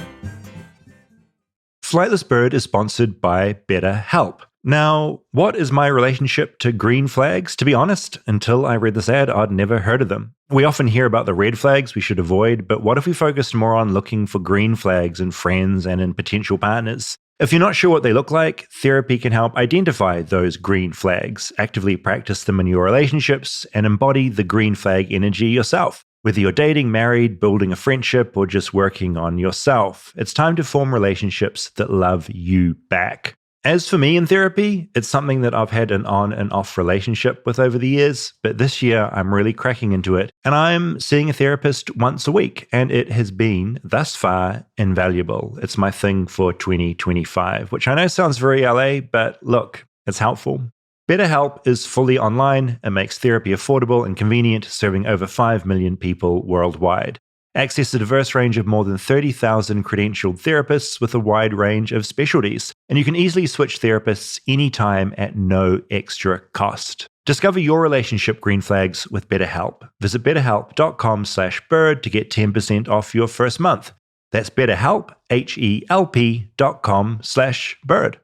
Flightless Bird is sponsored by BetterHelp. Now, what is my relationship to green flags? To be honest, until I read this ad, I'd never heard of them. We often hear about the red flags we should avoid, but what if we focused more on looking for green flags in friends and in potential partners? If you're not sure what they look like, therapy can help identify those green flags, actively practice them in your relationships, and embody the green flag energy yourself. Whether you're dating, married, building a friendship, or just working on yourself, it's time to form relationships that love you back. As for me in therapy, it's something that I've had an on and off relationship with over the years, but this year I'm really cracking into it, and I'm seeing a therapist once a week, and it has been, thus far, invaluable. It's my thing for 2025, which I know sounds very LA, but look, it's helpful. BetterHelp is fully online and makes therapy affordable and convenient, serving over 5 million people worldwide. Access a diverse range of more than 30,000 credentialed therapists with a wide range of specialties, and you can easily switch therapists anytime at no extra cost. Discover your relationship green flags with BetterHelp. Visit betterhelp.com/bird to get 10% off your first month. That's BetterHelp, HELP.com/bird.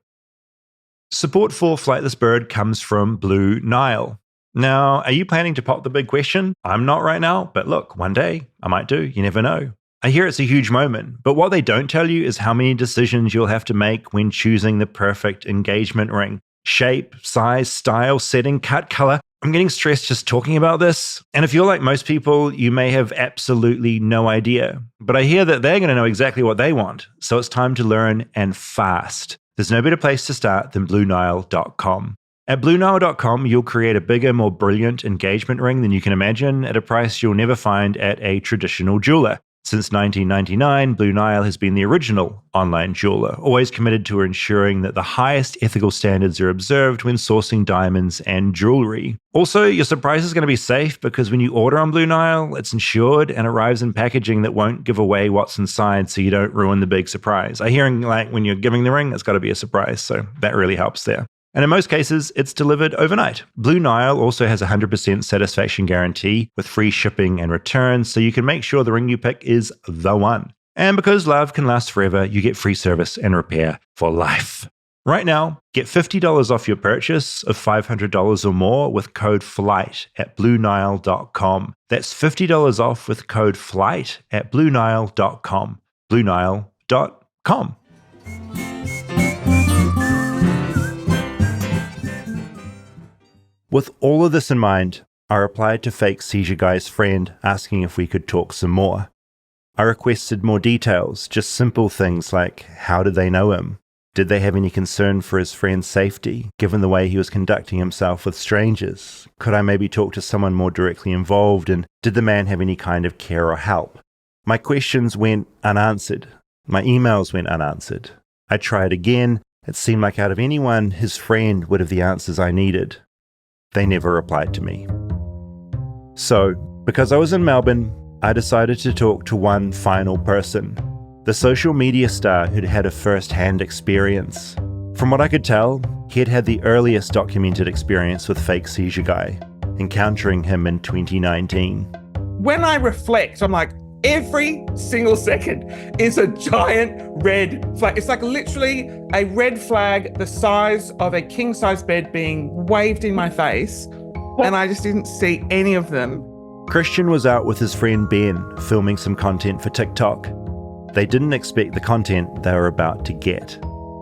Support for Flightless Bird comes from Blue Nile. Now, are you planning to pop the big question? I'm not right now, but look, one day I might do. You never know. I hear it's a huge moment, but what they don't tell you is how many decisions you'll have to make when choosing the perfect engagement ring. Shape, size, style, setting, cut, color. I'm getting stressed just talking about this. And if you're like most people, you may have absolutely no idea. But I hear that they're going to know exactly what they want. So it's time to learn, and fast. There's no better place to start than BlueNile.com. At BlueNile.com, you'll create a bigger, more brilliant engagement ring than you can imagine at a price you'll never find at a traditional jeweler. Since 1999, Blue Nile has been the original online jeweler, always committed to ensuring that the highest ethical standards are observed when sourcing diamonds and jewelry. Also, your surprise is going to be safe because when you order on Blue Nile, it's insured and arrives in packaging that won't give away what's inside so you don't ruin the big surprise. I hear like when you're giving the ring, it's got to be a surprise, so that really helps there. And in most cases, it's delivered overnight. Blue Nile also has a 100% satisfaction guarantee with free shipping and returns, so you can make sure the ring you pick is the one. And because love can last forever, you get free service and repair for life. Right now, get $50 off your purchase of $500 or more with code FLIGHT at BlueNile.com. That's $50 off with code FLIGHT at BlueNile.com. BlueNile.com. With all of this in mind, I replied to fake Seizure Guy's friend asking if we could talk some more. I requested more details, just simple things like how did they know him? Did they have any concern for his friend's safety, given the way he was conducting himself with strangers? Could I maybe talk to someone more directly involved? And did the man have any kind of care or help? My questions went unanswered. My emails went unanswered. I tried again. It seemed like out of anyone, his friend would have the answers I needed. They never replied to me. So, because I was in Melbourne, I decided to talk to one final person. The social media star who'd had a first-hand experience. From what I could tell, he had had the earliest documented experience with fake Seizure Guy, encountering him in 2019. When I reflect, I'm like, every single second is a giant red flag. It's like literally a red flag the size of a king-size bed being waved in my face, and I just didn't see any of them. Christian was out with his friend Ben, filming some content for TikTok. They didn't expect the content they were about to get.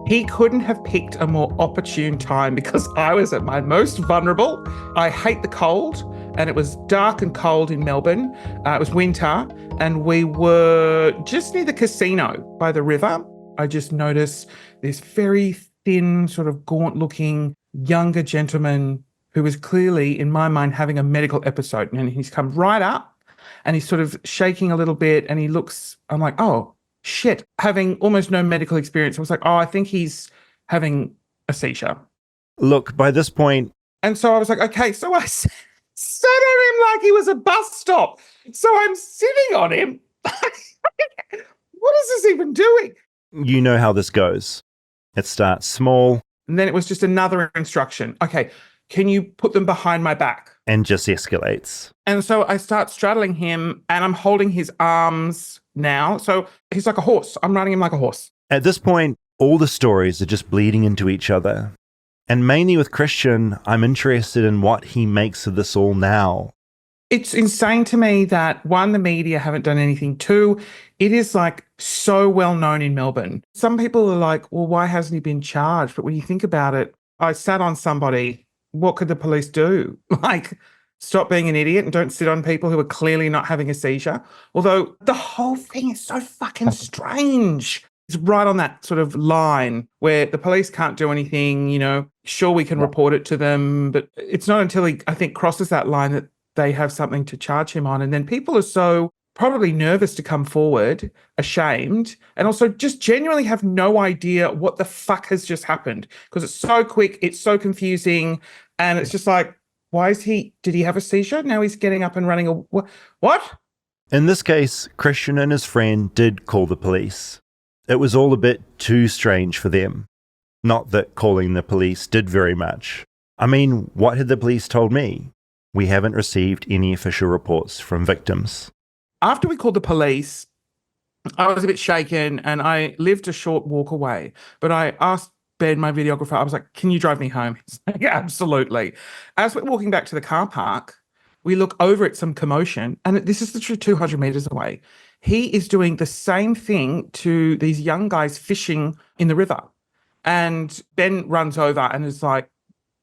He couldn't have picked a more opportune time because I was at my most vulnerable. I hate the cold, and it was dark and cold in Melbourne. It was winter, and we were just near the casino by the river. I just noticed this very thin, sort of gaunt-looking younger gentleman who was clearly, in my mind, having a medical episode. And he's come right up, and he's sort of shaking a little bit, and he looks, I'm like, oh, shit, having almost no medical experience. I was like, oh, I think he's having a seizure. Look, by this point... And so I was like, okay, so I sat on him like he was a bus stop. So I'm sitting on him. What is this even doing? You know how this goes. It starts small. And then it was just another instruction. Okay, can you put them behind my back? And just escalates. And so I start straddling him, and I'm holding his arms now. So he's like a horse. I'm riding him like a horse. At this point, all the stories are just bleeding into each other. And mainly with Christian, I'm interested in what he makes of this all now. It's insane to me that, one, the media haven't done anything. Two, it is like so well known in Melbourne. Some people are like, well, why hasn't he been charged? But when you think about it, I sat on somebody. What could the police do? Like, stop being an idiot and don't sit on people who are clearly not having a seizure. Although the whole thing is so fucking strange. It's right on that sort of line where the police can't do anything, you know, sure, we can report it to them, but it's not until he, I think, crosses that line that they have something to charge him on. And then people are so probably nervous to come forward, ashamed, and also just genuinely have no idea what the fuck has just happened because it's so quick, it's so confusing, and it's just like, did he have a seizure? Now he's getting up and running. What? In this case, Christian and his friend did call the police. It was all a bit too strange for them. Not that calling the police did very much. I mean, what had the police told me? We haven't received any official reports from victims. After we called the police, I was a bit shaken and I lived a short walk away. But I asked Ben, my videographer, I was like, can you drive me home? He's like, yeah, absolutely. As we're walking back to the car park, we look over at some commotion, and this is literally 200 meters away. He is doing the same thing to these young guys fishing in the river. And Ben runs over and is like,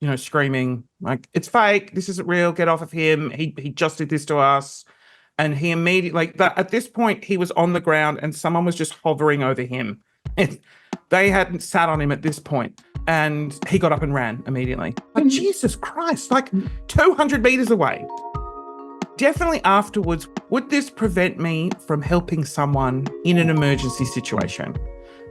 you know, screaming, like, it's fake. This isn't real. Get off of him. He just did this to us. And he immediately, at this point, he was on the ground and someone was just hovering over him. They hadn't sat on him at this point. And he got up and ran immediately. Like, Jesus Christ, like 200 meters away. Definitely afterwards, would this prevent me from helping someone in an emergency situation?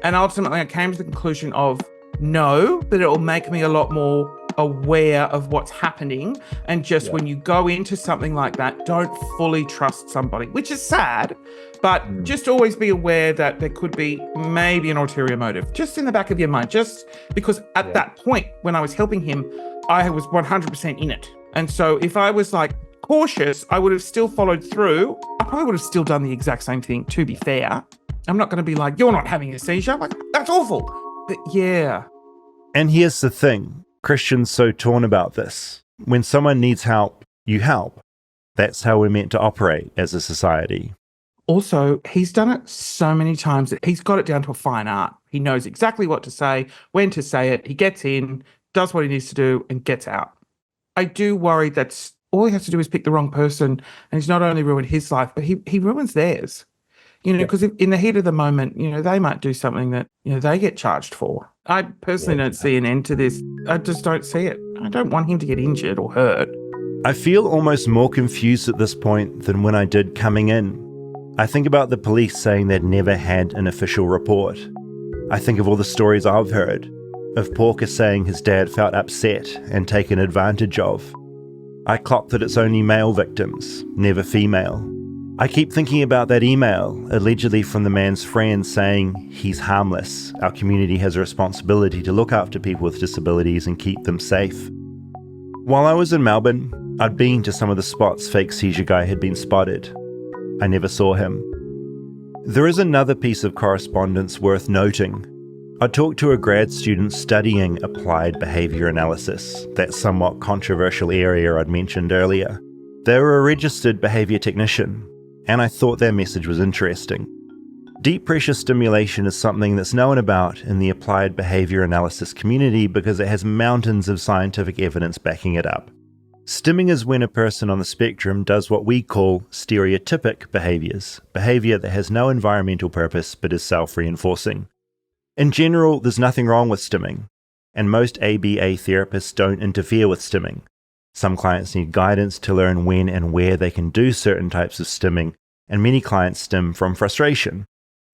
And ultimately, I came to the conclusion of no, but it will make me a lot more aware of what's happening. And just when you go into something like that, don't fully trust somebody, which is sad, but just always be aware that there could be maybe an ulterior motive, just in the back of your mind, just because at that point when I was helping him, I was 100% in it. And so if I was like cautious, I would have still followed through. I probably would have still done the exact same thing, to be fair. I'm not going to be like, you're not having a seizure. Like, that's awful. But yeah. And here's the thing. Christian's so torn about this. When someone needs help, you help. That's how we're meant to operate as a society. Also, he's done it so many times that he's got it down to a fine art. He knows exactly what to say, when to say it. He gets in, does what he needs to do, and gets out. I do worry that all he has to do is pick the wrong person, and he's not only ruined his life, but he ruins theirs. You know, because in the heat of the moment, you know, they might do something that, you know, they get charged for. I personally don't see an end to this. I just don't see it. I don't want him to get injured or hurt. I feel almost more confused at this point than when I did coming in. I think about the police saying they'd never had an official report. I think of all the stories I've heard, of Porker saying his dad felt upset and taken advantage of. I clock that it's only male victims, never female. I keep thinking about that email, allegedly from the man's friend, saying he's harmless. Our community has a responsibility to look after people with disabilities and keep them safe. While I was in Melbourne, I'd been to some of the spots fake Seizure Guy had been spotted. I never saw him. There is another piece of correspondence worth noting. I talked to a grad student studying applied behaviour analysis, that somewhat controversial area I'd mentioned earlier. They were a registered behaviour technician, and I thought their message was interesting. Deep pressure stimulation is something that's known about in the applied behaviour analysis community because it has mountains of scientific evidence backing it up. Stimming is when a person on the spectrum does what we call stereotypic behaviours, behaviour that has no environmental purpose but is self-reinforcing. In general, there's nothing wrong with stimming, and most ABA therapists don't interfere with stimming. Some clients need guidance to learn when and where they can do certain types of stimming, and many clients stim from frustration.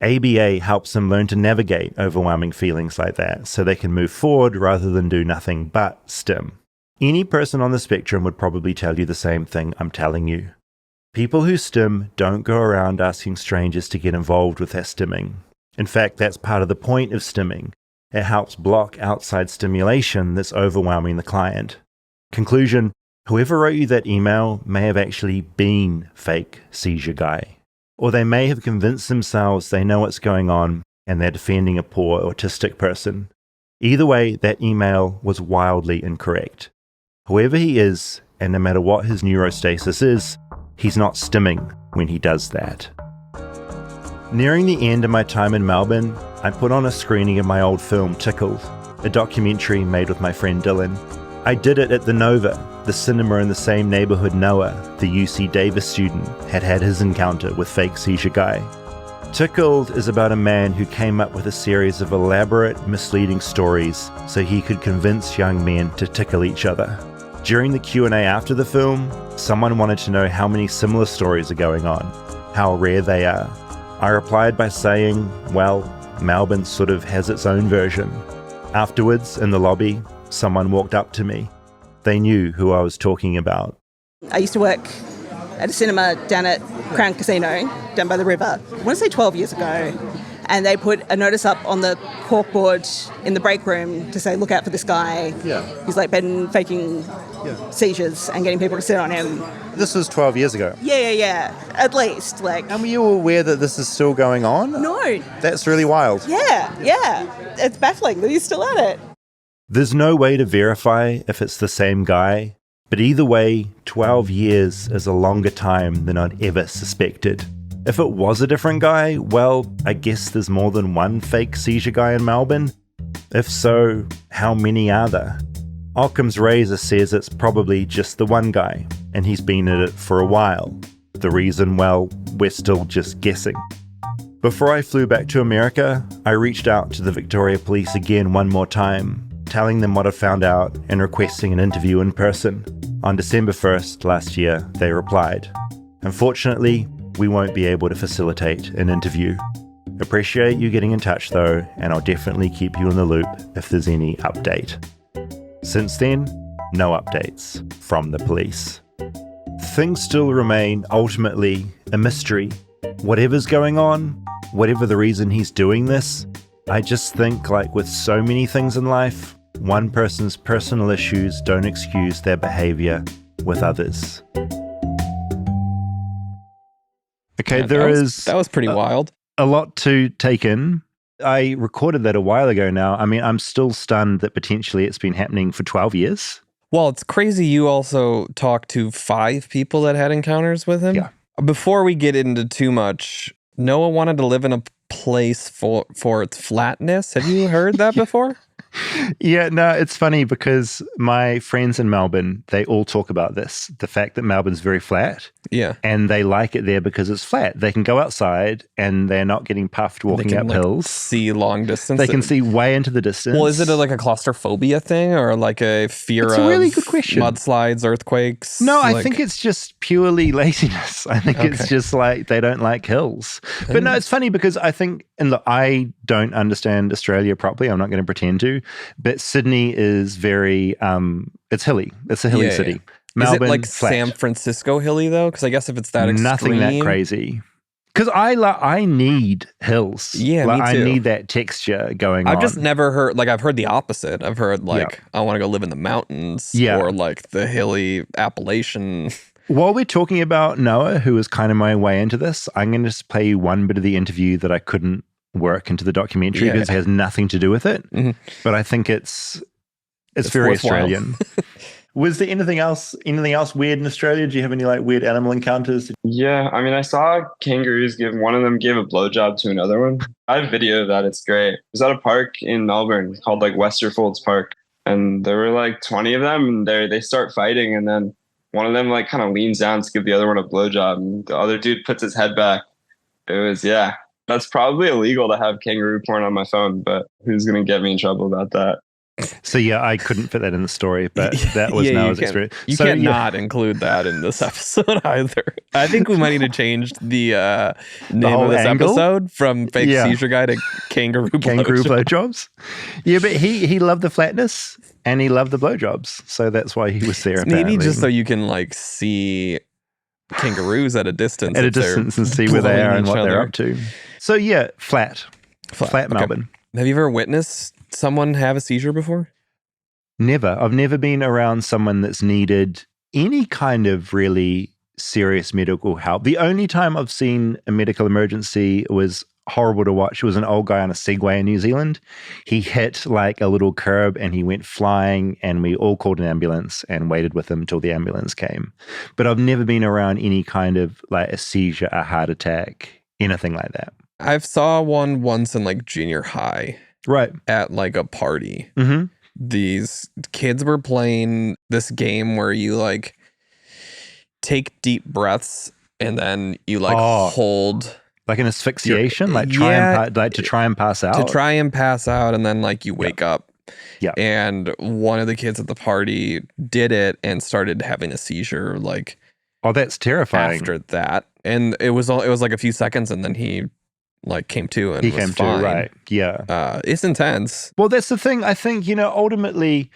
ABA helps them learn to navigate overwhelming feelings like that so they can move forward rather than do nothing but stim. Any person on the spectrum would probably tell you the same thing I'm telling you. People who stim don't go around asking strangers to get involved with their stimming. In fact, that's part of the point of stimming. It helps block outside stimulation that's overwhelming the client. Conclusion, whoever wrote you that email may have actually been fake Seizure Guy. Or they may have convinced themselves they know what's going on and they're defending a poor autistic person. Either way, that email was wildly incorrect. Whoever he is, and no matter what his neurostasis is, he's not stimming when he does that. Nearing the end of my time in Melbourne, I put on a screening of my old film Tickled, a documentary made with my friend Dylan. I did it at the Nova, the cinema in the same neighbourhood Noah, the UC Davis student, had his encounter with fake Seizure Guy. Tickled is about a man who came up with a series of elaborate, misleading stories so he could convince young men to tickle each other. During the Q&A after the film, someone wanted to know how many similar stories are going on, how rare they are. I replied by saying, well, Melbourne sort of has its own version. Afterwards, in the lobby, someone walked up to me. They knew who I was talking about. I used to work at a cinema down at Crown Casino, down by the river. I want to say 12 years ago. And they put a notice up on the corkboard in the break room to say, look out for this guy. Yeah. He's like been faking seizures and getting people to sit on him. This was 12 years ago. Yeah. At least. And were you aware that this is still going on? No. That's really wild. Yeah. It's baffling that he's still at it. There's no way to verify if it's the same guy, but either way, 12 years is a longer time than I'd ever suspected. If it was a different guy, well, I guess there's more than one fake Seizure Guy in Melbourne. If so, how many are there? Occam's razor says it's probably just the one guy, and he's been at it for a while. The reason, well, we're still just guessing. Before I flew back to America, I reached out to the Victoria Police again one more time, telling them what I found out and requesting an interview in person. On December 1st last year, they replied. Unfortunately, we won't be able to facilitate an interview. Appreciate you getting in touch though, and I'll definitely keep you in the loop if there's any update. Since then, no updates from the police. Things still remain ultimately a mystery. Whatever's going on, whatever the reason he's doing this, I just think, like with so many things in life, one person's personal issues don't excuse their behavior with others. Okay, Yeah, that was pretty wild. A lot to take in. I recorded that a while ago now. I mean, I'm still stunned that potentially it's been happening for 12 years. Well, it's crazy you also talked to 5 people that had encounters with him. Yeah. Before we get into too much, Noah wanted to live in a place for its flatness. Have you heard that before? Yeah, no, it's funny because my friends in Melbourne, they all talk about this, the fact that Melbourne's very flat. Yeah. And they like it there because it's flat. They can go outside and they're not getting puffed walking up hills. See long distance. They can see way into the distance. Well, is it like a claustrophobia thing or like a fear It's of a really good question. mudslides, earthquakes? No, I think it's just purely laziness. I think it's just like they don't like hills. But no, it's funny because I think, and look, I don't understand Australia properly. I'm not going to pretend to. But Sydney is very, it's hilly. It's a hilly city. Melbourne, is it like flat. San Francisco hilly though? Because I guess if it's that extreme, nothing that crazy. Because I need hills. Yeah, like, me too. I need that texture going on. I've just never heard, like, I've heard the opposite. I've heard, like, I want to go live in the mountains or, like, the hilly Appalachian. While we're talking about Noah, who was kind of my way into this, I'm going to just play you one bit of the interview that I couldn't work into the documentary because it has nothing to do with it. Mm-hmm. But I think it's very Australian. Was there anything else weird in Australia? Do you have any like weird animal encounters? Yeah, I mean, I saw kangaroos one of them gave a blowjob to another one. I have video of that. It's great. It was at a park in Melbourne called like Westerfolds Park. And there were like 20 of them and they start fighting. And then one of them like kind of leans down to give the other one a blowjob. And the other dude puts his head back. It was, that's probably illegal to have kangaroo porn on my phone, but who's going to get me in trouble about that? So I couldn't fit that in the story, but that was Noah's experience. You can't not include that in this episode either. I think we might need to change the name of this episode from Fake Seizure Guy to Kangaroo Blowjobs. Yeah, but he loved the flatness and he loved the blowjobs, so that's why he was there. Maybe just so you can like see kangaroos at a distance, and see where they are and what they're up to. So flat Melbourne. Have you ever witnessed someone have a seizure before? Never. I've never been around someone that's needed any kind of really serious medical help. The only time I've seen a medical emergency was horrible to watch. It was an old guy on a Segway in New Zealand. He hit like a little curb and he went flying, and we all called an ambulance and waited with him until the ambulance came. But I've never been around any kind of like a seizure, a heart attack, anything like that. I've saw one once in like junior high. Right. At like a party. Mm-hmm. These kids were playing this game where you like take deep breaths and then you like hold. Like an asphyxiation? Like try to try and pass out? To try and pass out, and then like you wake up. Yeah. And one of the kids at the party did it and started having a seizure like. Oh, that's terrifying. After that. And it was like a few seconds and then he like came to and was fine. Right. Yeah. It's intense. Well, that's the thing. I think, ultimately,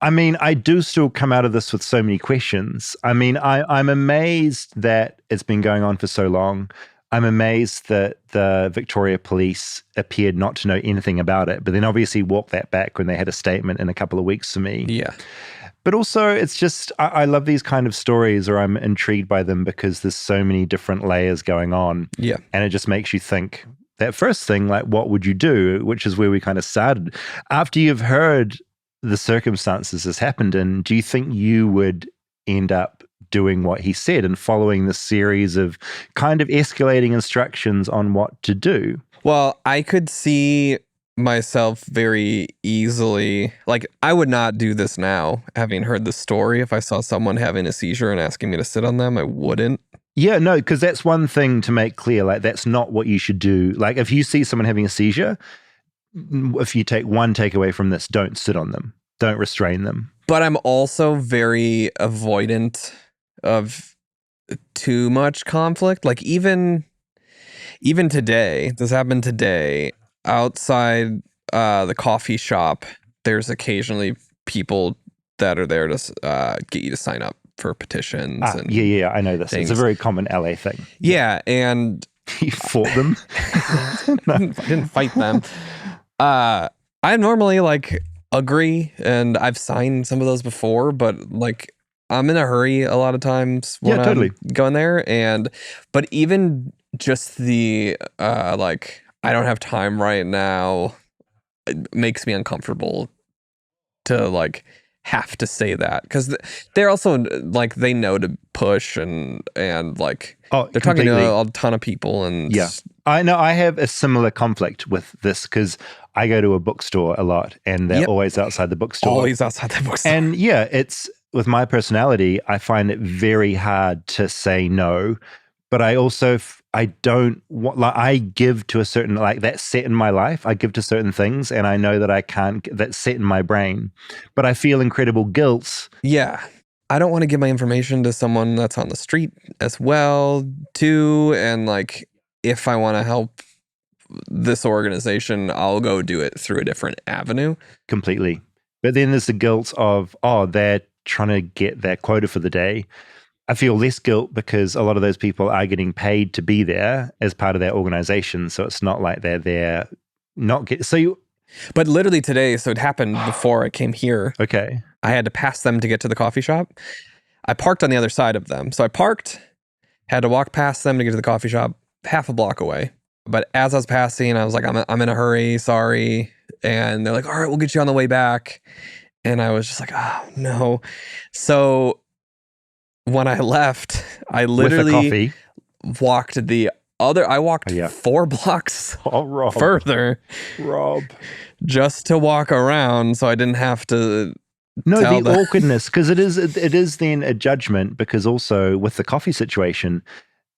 I mean, I do still come out of this with so many questions. I mean, I'm amazed that it's been going on for so long. I'm amazed that the Victoria Police appeared not to know anything about it, but then obviously walked that back when they had a statement in a couple of weeks for me. Yeah. But also, it's just, I love these kind of stories, or I'm intrigued by them because there's so many different layers going on. Yeah. And it just makes you think that first thing, like, what would you do? Which is where we kind of started. After you've heard the circumstances this happened in, do you think you would end up doing what he said and following the series of kind of escalating instructions on what to do? Well, I could see myself very easily, like I would not do this now, having heard the story. If I saw someone having a seizure and asking me to sit on them, I wouldn't. Yeah, no, because that's one thing to make clear, like that's not what you should do. Like if you see someone having a seizure, if you take one takeaway from this, don't sit on them, don't restrain them. But I'm also very avoidant of too much conflict. Like even today, this happened today, outside the coffee shop, there's occasionally people that are there to get you to sign up for petitions. And yeah, I know this. Things. It's a very common LA thing. Yeah, and you fought them. I didn't fight them. I normally like agree, and I've signed some of those before, but like I'm in a hurry a lot of times when I'm going there, but even just the like I don't have time right now, it makes me uncomfortable to like have to say that because they're also like they know to push and like they're talking to a ton of people and I know I have a similar conflict with this because I go to a bookstore a lot and they're always outside the bookstore. Always outside the bookstore. And it's with my personality, I find it very hard to say no, but I also I don't want, like, I give to a certain, like, that's set in my life. I give to certain things and I know that I can't, that's set in my brain, but I feel incredible guilt. Yeah. I don't want to give my information to someone that's on the street as well, too. And like, if I want to help this organization, I'll go do it through a different avenue. Completely. But then there's the guilt of, they're trying to get their quota for the day. I feel less guilt because a lot of those people are getting paid to be there as part of their organization. So it's not like they're there not get But literally today, so it happened before I came here. Okay. I had to pass them to get to the coffee shop. I parked on the other side of them. So I parked, had to walk past them to get to the coffee shop, half a block away. But as I was passing, I was like, I'm in a hurry, sorry. And they're like, all right, we'll get you on the way back. And I was just like, oh, no. So when I left, I literally walked I walked 4 blocks further. Rob. Just to walk around so I didn't have to the awkwardness, because it is then a judgment, because also with the coffee situation,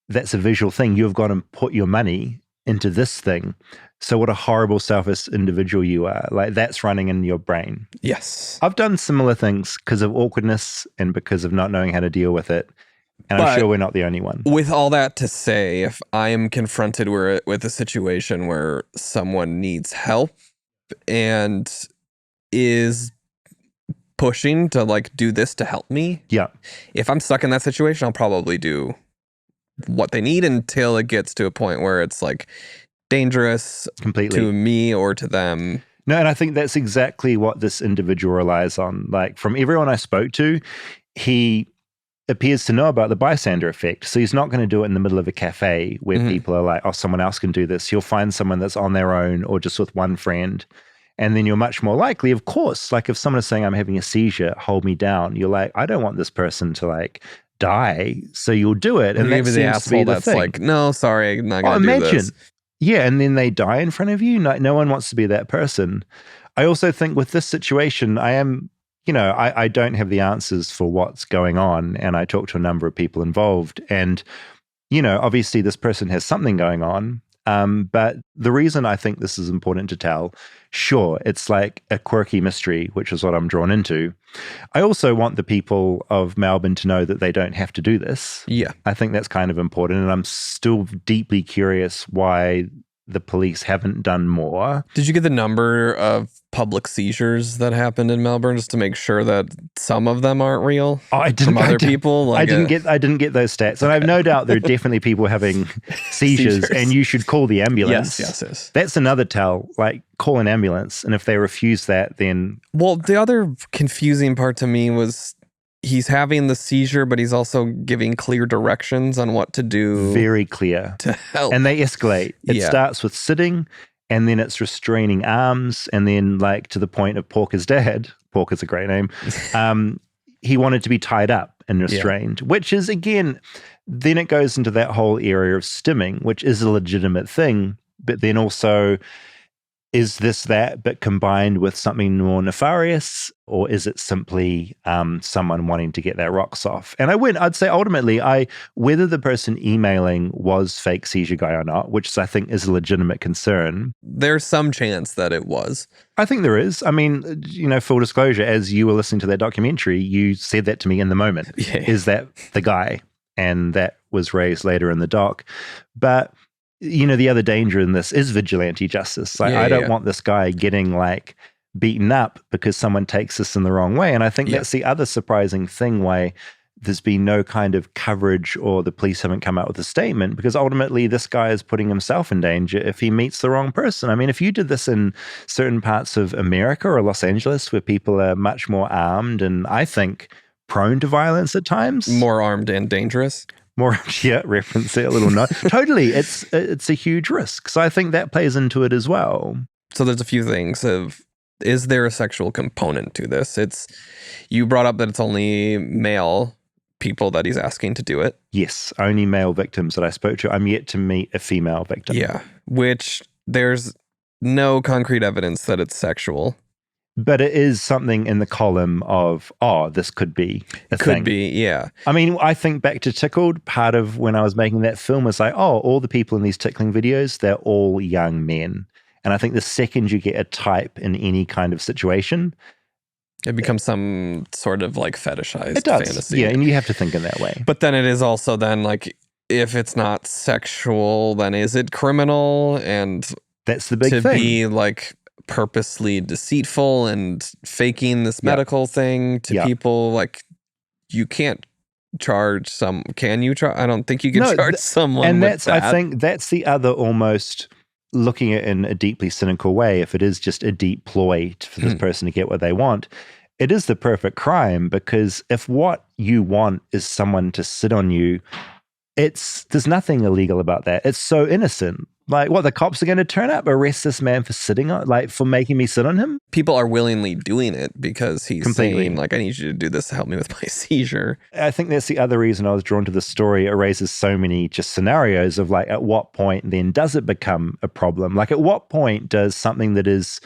that's a visual thing. You've got to put your money into this thing. So what a horrible, selfish individual you are. Like, that's running in your brain. Yes. I've done similar things because of awkwardness and because of not knowing how to deal with it. And I'm sure we're not the only one. With all that to say, if I am confronted with a situation where someone needs help and is pushing to like do this to help me. Yeah. If I'm stuck in that situation, I'll probably do what they need until it gets to a point where it's like dangerous to me or to them. No, and I think that's exactly what this individual relies on. Like, from everyone I spoke to, he appears to know about the bystander effect. So he's not going to do it in the middle of a cafe where people are like, oh, someone else can do this. He'll find someone that's on their own or just with one friend. And then you're much more likely, of course, like if someone is saying, I'm having a seizure, hold me down. You're like, I don't want this person to like die. So you'll do it. And maybe the asshole that's like, no, sorry, I'm not going to do this. Yeah, and then they die in front of you. No one wants to be that person. I also think with this situation, I am, I don't have the answers for what's going on. And I talked to a number of people involved. And, obviously this person has something going on. But the reason I think this is important to tell, sure, it's like a quirky mystery, which is what I'm drawn into. I also want the people of Melbourne to know that they don't have to do this. Yeah. I think that's kind of important. And I'm still deeply curious why the police haven't done more. Did you get the number of public seizures that happened in Melbourne just to make sure that some of them aren't real? Oh, I didn't. From other people? Like I didn't get those stats. And I have no doubt there are definitely people having seizures and you should call the ambulance. Yes. That's another tell. Like, call an ambulance. And if they refuse that, then... Well, the other confusing part to me was he's having the seizure, but he's also giving clear directions on what to do. Very clear. To help. And they escalate. It starts with sitting, and then it's restraining arms, and then like to the point of Porker's dad. Porker's a great name. He wanted to be tied up and restrained, which is, again, then it goes into that whole area of stimming, which is a legitimate thing, but then also... is this that, but combined with something more nefarious, or is it simply someone wanting to get their rocks off? And I'd say ultimately, whether the person emailing was fake Seizure Guy or not, which I think is a legitimate concern. There's some chance that it was. I think there is. I mean, full disclosure, as you were listening to that documentary, you said that to me in the moment. Yeah. Is that the guy? And that was raised later in the doc. But... the other danger in this is vigilante justice. Like, I don't want this guy getting like beaten up because someone takes this in the wrong way. And I think that's the other surprising thing why there's been no kind of coverage or the police haven't come out with a statement, because ultimately this guy is putting himself in danger if he meets the wrong person. I mean, if you did this in certain parts of America or Los Angeles where people are much more armed and I think prone to violence at times. More armed and dangerous. Reference it a little note. Totally. It's a huge risk. So I think that plays into it as well. So there's a few things of is there a sexual component to this? You brought up that it's only male people that he's asking to do it. Yes, only male victims that I spoke to. I'm yet to meet a female victim. Yeah, which there's no concrete evidence that it's sexual. But it is something in the column of, this could be a thing. Could be, yeah. I mean, I think back to Tickled, part of when I was making that film was like, all the people in these tickling videos, they're all young men. And I think the second you get a type in any kind of situation, it becomes some sort of like fetishized fantasy. Yeah, and you have to think in that way. But then it is also then like, if it's not sexual, then is it criminal? And that's the big thing. To be like purposely deceitful and faking this medical thing to people, like you can't charge can you charge? I don't think you can charge someone and with that. I think that's the other almost looking at it in a deeply cynical way. If it is just a deep ploy for this person to get what they want, it is the perfect crime, because if what you want is someone to sit on you, there's nothing illegal about that. It's so innocent. Like, what, the cops are going to turn up, arrest this man for for making me sit on him? People are willingly doing it because he's saying, like, I need you to do this to help me with my seizure. I think that's the other reason I was drawn to the story. It raises so many just scenarios of like, at what point then does it become a problem? Like, at what point does something that is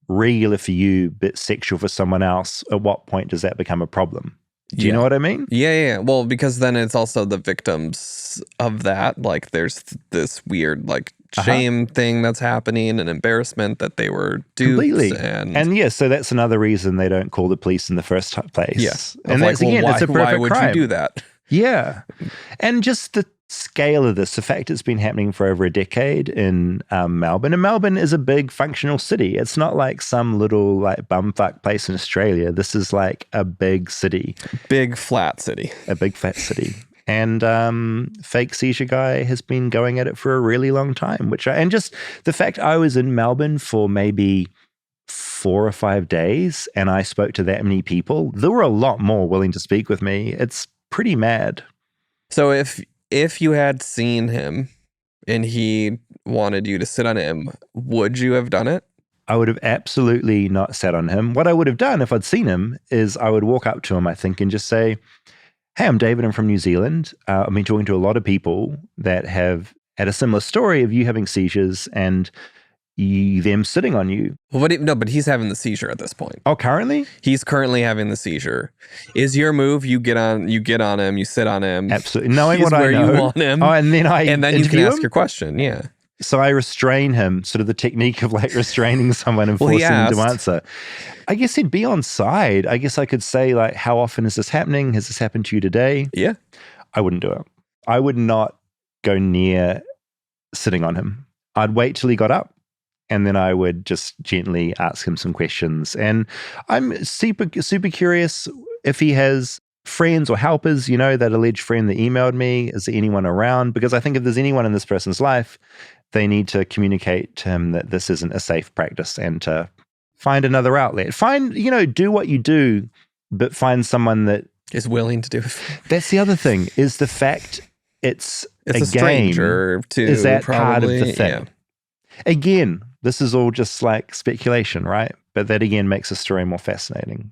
regular for you but sexual for someone else, at what point does that become a problem? Do you know what I mean? Yeah. Well, because then it's also the victims of that. Like, there's this weird, like, shame thing that's happening and embarrassment that they were duped. Completely. And yeah, so that's another reason they don't call the police in the first place. Yes. Yeah. And that's, again, it's a perfect why would crime. you do that? Yeah. And just the scale of this, the fact it's been happening for over a decade in Melbourne. And Melbourne is a big functional city. It's not like some little like bumfuck place in Australia. This is like a big city. Big flat city. A big flat city. And fake Seizure Guy has been going at it for a really long time. And just the fact I was in Melbourne for maybe 4 or 5 days and I spoke to that many people, there were a lot more willing to speak with me. It's pretty mad. So if you had seen him and he wanted you to sit on him, would you have done it? I would have absolutely not sat on him. What I would have done if I'd seen him is I would walk up to him, I think, and just say, hey, I'm David. I'm from New Zealand. I've been talking to a lot of people that have had a similar story of you having seizures and them sitting on you. Well, but he's having the seizure at this point. Oh, currently? He's currently having the seizure. Is your move, you get on him, you sit on him. Absolutely. Knowing what I know. You want him. Oh, and then you can ask your question, yeah. So I restrain him, sort of the technique of like restraining someone and forcing him to answer. I guess he'd be on side. I guess I could say like, how often is this happening? Has this happened to you today? Yeah. I wouldn't do it. I would not go near sitting on him. I'd wait till he got up. And then I would just gently ask him some questions. And I'm super, super curious if he has friends or helpers, that alleged friend that emailed me. Is there anyone around? Because I think if there's anyone in this person's life, they need to communicate to him that this isn't a safe practice and to find another outlet. Do what you do, but find someone that is willing to do it. That's the other thing, is the fact it's a stranger game, too. Is that probably, part of the thing? Yeah. Again, this is all just like speculation, right? But that again makes the story more fascinating.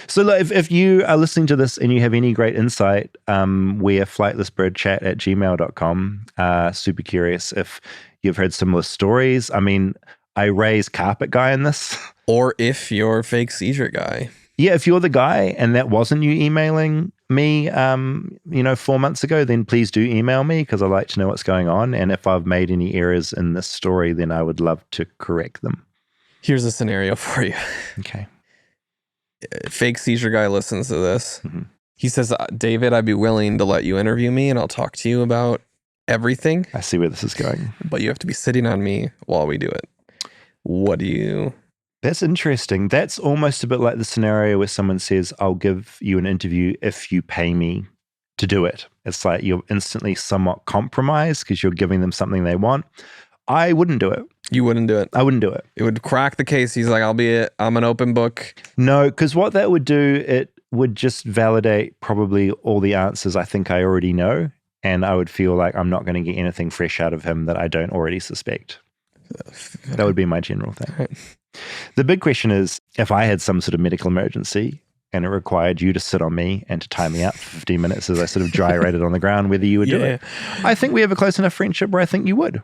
So look, if you are listening to this and you have any great insight, we're flightlessbirdchat@gmail.com. Super curious if you've heard similar stories. I mean, I raise Carpet Guy in this. Or if you're fake Seizure Guy. Yeah, if you're the guy and that wasn't you emailing me, 4 months ago, then please do email me because I'd like to know what's going on. And if I've made any errors in this story, then I would love to correct them. Here's a scenario for you. Okay. Fake Seizure Guy listens to this. Mm-hmm. He says, David, I'd be willing to let you interview me and I'll talk to you about everything. I see where this is going. But you have to be sitting on me while we do it. What do you... That's interesting. That's almost a bit like the scenario where someone says, I'll give you an interview if you pay me to do it. It's like you're instantly somewhat compromised because you're giving them something they want. I wouldn't do it. You wouldn't do it? I wouldn't do it. It would crack the case. He's like, I'm an open book. No, because what that would do, it would just validate probably all the answers I think I already know. And I would feel like I'm not going to get anything fresh out of him that I don't already suspect. That would be my general thing. Right. The big question is, if I had some sort of medical emergency and it required you to sit on me and to tie me up for 15 minutes as I sort of gyrated on the ground, whether you would do it. I think we have a close enough friendship where I think you would.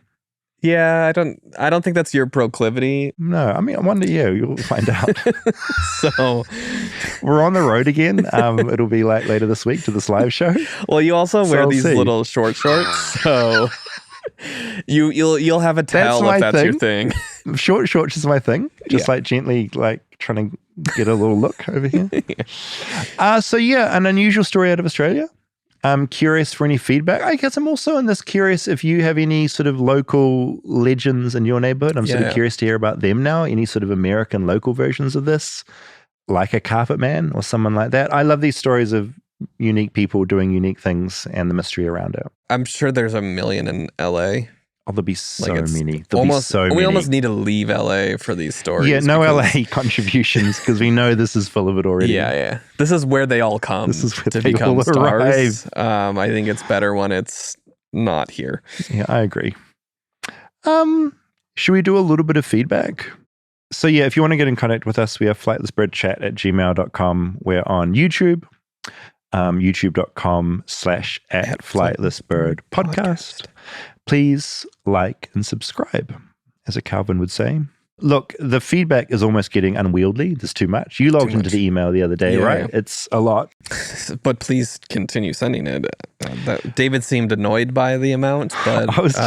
Yeah, I don't think that's your proclivity. No, I mean, I wonder you'll find out. So we're on the road again. It'll be like later this week to this live show. Well, you also wear these little short shorts, so you'll have a towel if that's your thing. Short shorts is my thing. Just like gently like trying to get a little look over here. So an unusual story out of Australia. I'm curious for any feedback. I guess I'm also curious if you have any sort of local legends in your neighborhood. I'm sort of curious to hear about them now. Any sort of American local versions of this, like a Carpet Man or someone like that. I love these stories of unique people doing unique things and the mystery around it. I'm sure there's a million in LA. Oh, there'll be so many. We almost need to leave LA for these stories. Yeah, no LA contributions because we know this is full of it already. Yeah. This is where they all come. This is where to they become all stars. arrive. I think it's better when it's not here. Yeah, I agree. Should we do a little bit of feedback? So if you want to get in contact with us, we have flightlessbirdchat@gmail.com. We're on YouTube, youtube.com/@flightlessbirdpodcast. Please like and subscribe, as a Calvin would say. Look, the feedback is almost getting unwieldy. There's too much. You logged into the email the other day, right? It's a lot. But please continue sending it. David seemed annoyed by the amount, but I was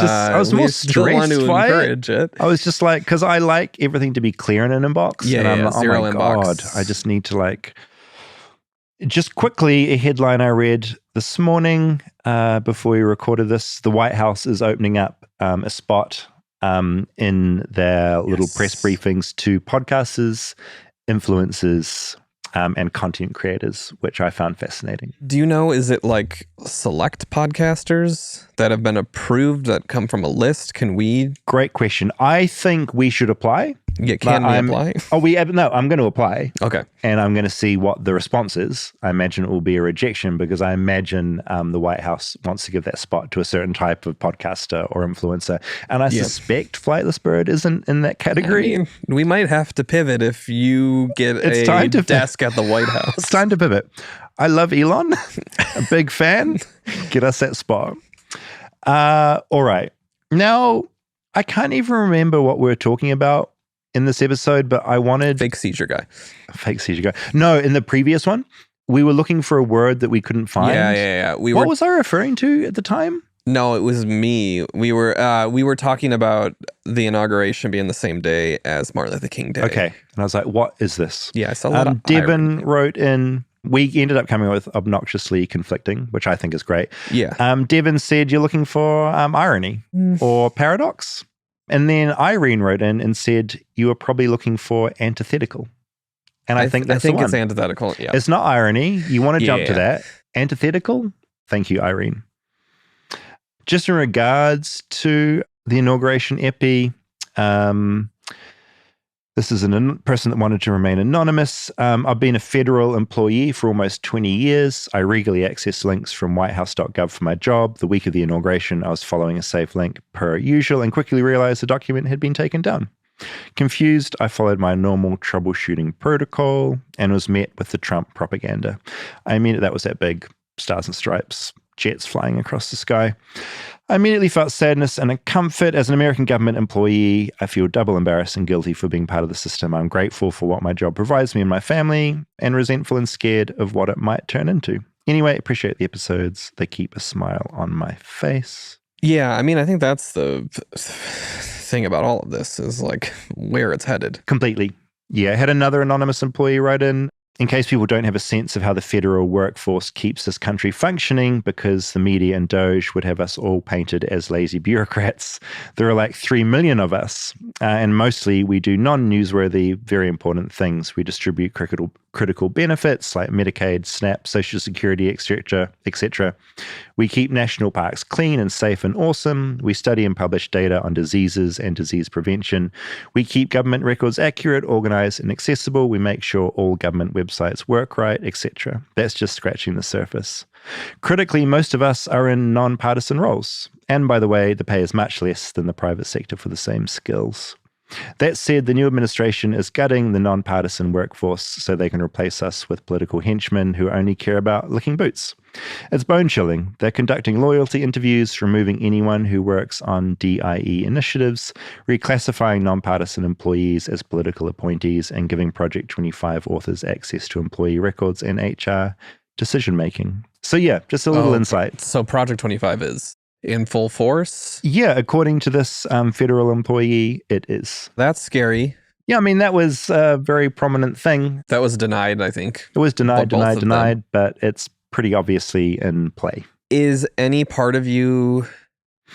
more stressed by encourage it. I was just like, because I like everything to be clear in an inbox. Yeah, and I'm like, zero oh my inbox. God, I just need to just quickly, a headline I read this morning before we recorded this, the White House is opening up a spot in their little press briefings to podcasters, influencers, and content creators, which I found fascinating. Do you know, is it like select podcasters that have been approved that come from a list? Can we? Great question. I think we should apply. Yeah, can we apply? No, I'm going to apply. Okay. And I'm going to see what the response is. I imagine it will be a rejection because I imagine the White House wants to give that spot to a certain type of podcaster or influencer. And I suspect Flightless Bird isn't in that category. I mean, we might have to pivot if you get a desk at the White House. It's time to pivot. I love Elon. A big fan. Get us that spot. All right. Now, I can't even remember what we were talking about in this episode, but I wanted... Fake Seizure Guy. No, in the previous one, we were looking for a word that we couldn't find. Yeah. What was I referring to at the time? No, it was me. We were talking about the inauguration being the same day as Martin Luther King Day. Okay. And I was like, what is this? Yeah, I saw a lot of Devin wrote in... We ended up coming up with obnoxiously conflicting, which I think is great. Yeah. Devin said you're looking for irony or paradox. And then Irene wrote in and said you were probably looking for antithetical. And I think that's the one. It's antithetical, yeah. It's not irony. You want to jump to that. Antithetical? Thank you, Irene. Just in regards to the inauguration epi, this is a person that wanted to remain anonymous. I've been a federal employee for almost 20 years. I regularly access links from whitehouse.gov for my job. The week of the inauguration, I was following a safe link per usual and quickly realized the document had been taken down. Confused, I followed my normal troubleshooting protocol and was met with the Trump propaganda. I mean, that was that big stars and stripes, jets flying across the sky. I immediately felt sadness and comfort. As an American government employee, I feel double embarrassed and guilty for being part of the system. I'm grateful for what my job provides me and my family, and resentful and scared of what it might turn into. Anyway, appreciate the episodes. They keep a smile on my face. Yeah, I mean, I think that's the thing about all of this is like where it's headed. Completely. Yeah, I had another anonymous employee write in case people don't have a sense of how the federal workforce keeps this country functioning, because the media and Doge would have us all painted as lazy bureaucrats. There are like 3 million of us, and mostly we do non-newsworthy, very important things. We distribute critical benefits like Medicaid, SNAP, Social Security, etc., etc. We keep national parks clean and safe and awesome. We study and publish data on diseases and disease prevention. We keep government records accurate, organized, and accessible. We make sure all government websites work right, etc. That's just scratching the surface. Critically, most of us are in non-partisan roles. And by the way, the pay is much less than the private sector for the same skills. That said, the new administration is gutting the non-partisan workforce so they can replace us with political henchmen who only care about licking boots. It's bone-chilling. They're conducting loyalty interviews, removing anyone who works on DIE initiatives, reclassifying non-partisan employees as political appointees, and giving Project 25 authors access to employee records and HR decision-making. So yeah, just a little insight. So Project 25 is in full force? Yeah, according to this federal employee, it is. That's scary. Yeah, I mean, that was a very prominent thing. That was denied, I think. It was denied, but it's pretty obviously in play. Is any part of you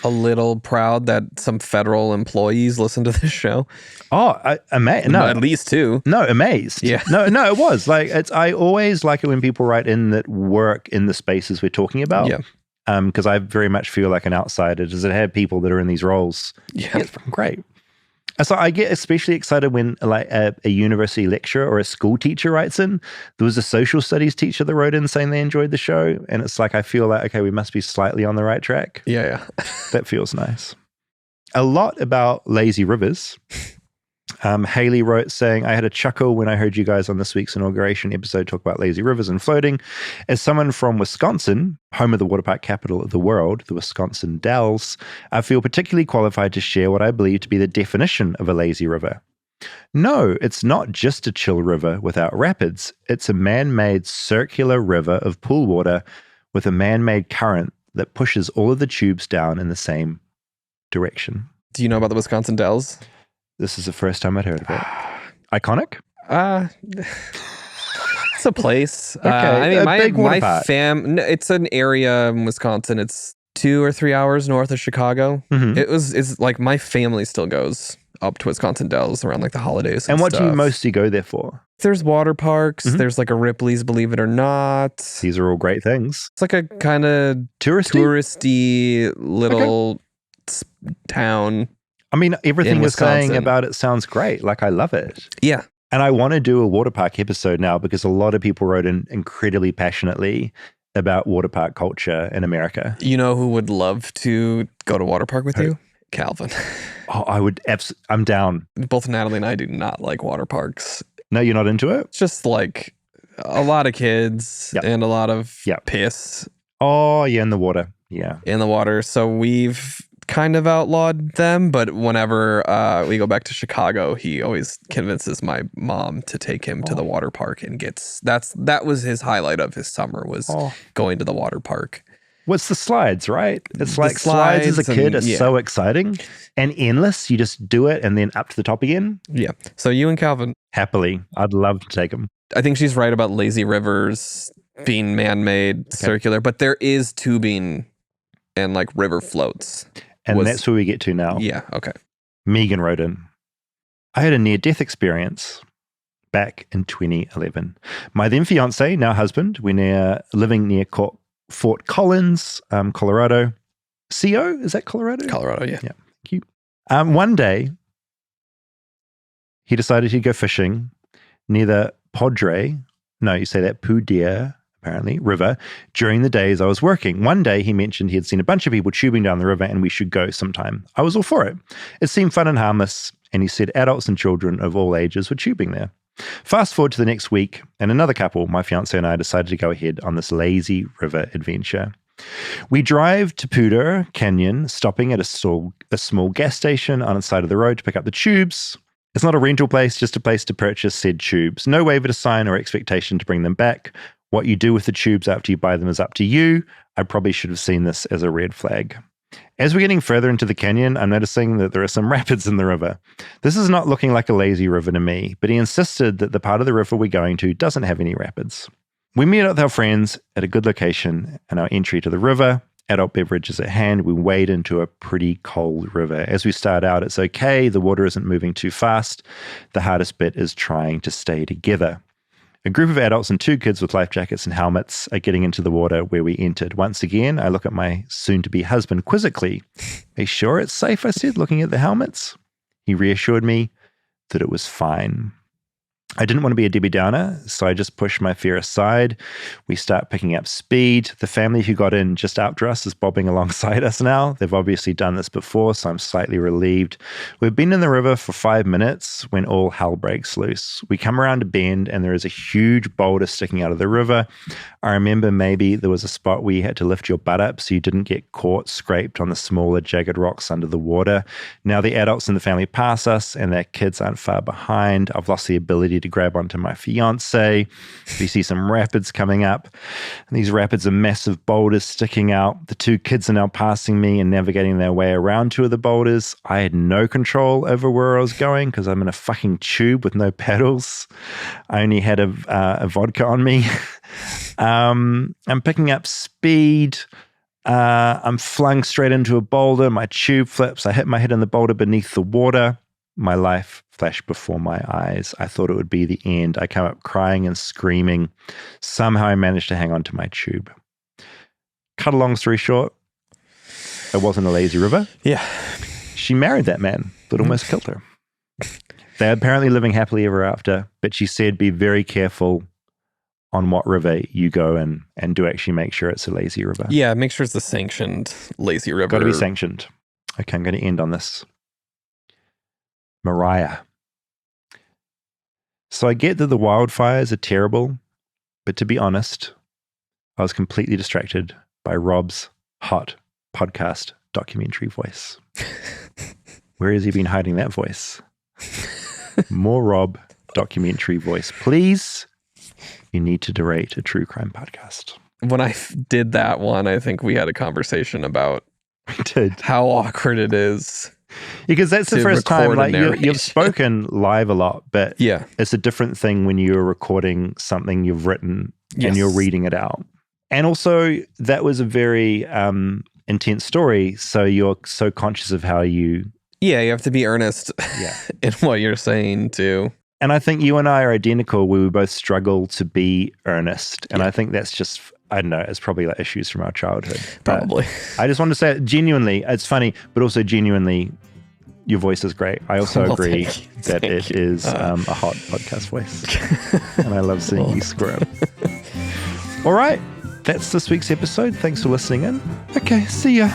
a little proud that some federal employees listen to this show? Oh, amazed. No, at least two. No, amazed. Yeah. No, it was. Like, I always like it when people write in that work in the spaces we're talking about. Yeah. Because I very much feel like an outsider. Does it have people that are in these roles? Yeah. It's great. So I get especially excited when like a university lecturer or a school teacher writes in. There was a social studies teacher that wrote in saying they enjoyed the show. And it's like, I feel like, okay, we must be slightly on the right track. Yeah. That feels nice. A lot about lazy rivers. Haley wrote saying, I had a chuckle when I heard you guys on this week's inauguration episode talk about lazy rivers and floating. As someone from Wisconsin, home of the water park capital of the world, the Wisconsin Dells, I feel particularly qualified to share what I believe to be the definition of a lazy river. No, it's not just a chill river without rapids. It's a man-made circular river of pool water with a man-made current that pushes all of the tubes down in the same direction. Do you know about the Wisconsin Dells? This is the first time I'd heard of it. Iconic? It's a place. Okay, I mean, a big water park. It's an area in Wisconsin. It's 2 or 3 hours north of Chicago. Mm-hmm. It's like my family still goes up to Wisconsin Dells around like the holidays. And what stuff. do you mostly go there for? There's water parks. Mm-hmm. There's like a Ripley's, believe it or not. These are all great things. It's like a kind of touristy little town. I mean, everything you're saying about it sounds great. Like, I love it. Yeah. And I want to do a water park episode now because a lot of people wrote in incredibly passionately about water park culture in America. You know who would love to go to water park with you? Calvin. Oh, I would. I'm down. Both Natalie and I do not like water parks. No, you're not into it? It's just like a lot of kids and a lot of piss. Oh, yeah, in the water. Yeah. In the water. So we've kind of outlawed them, but whenever we go back to Chicago, he always convinces my mom to take him to the water park and that was his highlight of his summer was going to the water park. What's the slides, right? It's like slides as a kid are so exciting and endless. You just do it and then up to the top again. Yeah. So you and Calvin. Happily. I'd love to take them. I think she's right about lazy rivers being man-made, circular, but there is tubing and like river floats. And that's where we get to now. Yeah, okay. Megan wrote in, I had a near-death experience back in 2011. My then fiance, now husband, we're living near Fort Collins, Colorado. CO? Is that Colorado? Colorado, yeah. Yeah, thank you. One day, he decided he'd go fishing near the Pudere, apparently, river, during the days I was working. One day he mentioned he had seen a bunch of people tubing down the river and we should go sometime. I was all for it. It seemed fun and harmless, and he said adults and children of all ages were tubing there. Fast forward to the next week, and another couple, my fiance and I, decided to go ahead on this lazy river adventure. We drive to Pudere Canyon, stopping at a small gas station on the side of the road to pick up the tubes. It's not a rental place, just a place to purchase said tubes. No waiver to sign or expectation to bring them back. What you do with the tubes after you buy them is up to you. I probably should have seen this as a red flag. As we're getting further into the canyon, I'm noticing that there are some rapids in the river. This is not looking like a lazy river to me, but he insisted that the part of the river we're going to doesn't have any rapids. We meet up with our friends at a good location, and our entry to the river, adult beverages at hand, we wade into a pretty cold river. As we start out, it's okay. The water isn't moving too fast. The hardest bit is trying to stay together. A group of adults and 2 kids with life jackets and helmets are getting into the water where we entered. Once again, I look at my soon-to-be husband quizzically. Are you sure it's safe? I said, looking at the helmets. He reassured me that it was fine. I didn't want to be a Debbie Downer, so I just pushed my fear aside. We start picking up speed. The family who got in just after us is bobbing alongside us now. They've obviously done this before, so I'm slightly relieved. We've been in the river for 5 minutes when all hell breaks loose. We come around a bend and there is a huge boulder sticking out of the river. I remember maybe there was a spot where you had to lift your butt up so you didn't get caught scraped on the smaller jagged rocks under the water. Now the adults in the family pass us and their kids aren't far behind. I've lost the ability to grab onto my fiance. We see some rapids coming up. And these rapids are massive boulders sticking out. The 2 kids are now passing me and navigating their way around 2 of the boulders. I had no control over where I was going because I'm in a fucking tube with no paddles. I only had a vodka on me. I'm picking up speed. I'm flung straight into a boulder. My tube flips. I hit my head in the boulder beneath the water. My life flashed before my eyes. I thought it would be the end. I come up crying and screaming. Somehow I managed to hang on to my tube. Cut a long story short, it wasn't a lazy river. Yeah. She married that man that almost killed her. They're apparently living happily ever after, but she said be very careful on what river you go in and do actually make sure it's a lazy river. Yeah, make sure it's a sanctioned lazy river. Got to be sanctioned. Okay, I'm going to end on this. Mariah. So I get that the wildfires are terrible, but to be honest, I was completely distracted by Rob's hot podcast documentary voice. Where has he been hiding that voice? More Rob documentary voice. Please, you need to narrate a true crime podcast. When I did that one, I think we had a conversation about how awkward it is. Because that's the first time, like you've spoken live a lot, but yeah, it's a different thing when you're recording something you've written and you're reading it out. And also, that was a very intense story, so you're so conscious of how you... Yeah, you have to be earnest in what you're saying, too. And I think you and I are identical, where we both struggle to be earnest. And I think that's just... I don't know, it's probably like issues from our childhood. Probably. I just want to say, genuinely, it's funny, but also genuinely, your voice is great. I also agree that it is a hot podcast voice. And I love seeing you squirm. All right, that's this week's episode. Thanks for listening in. Okay, see ya.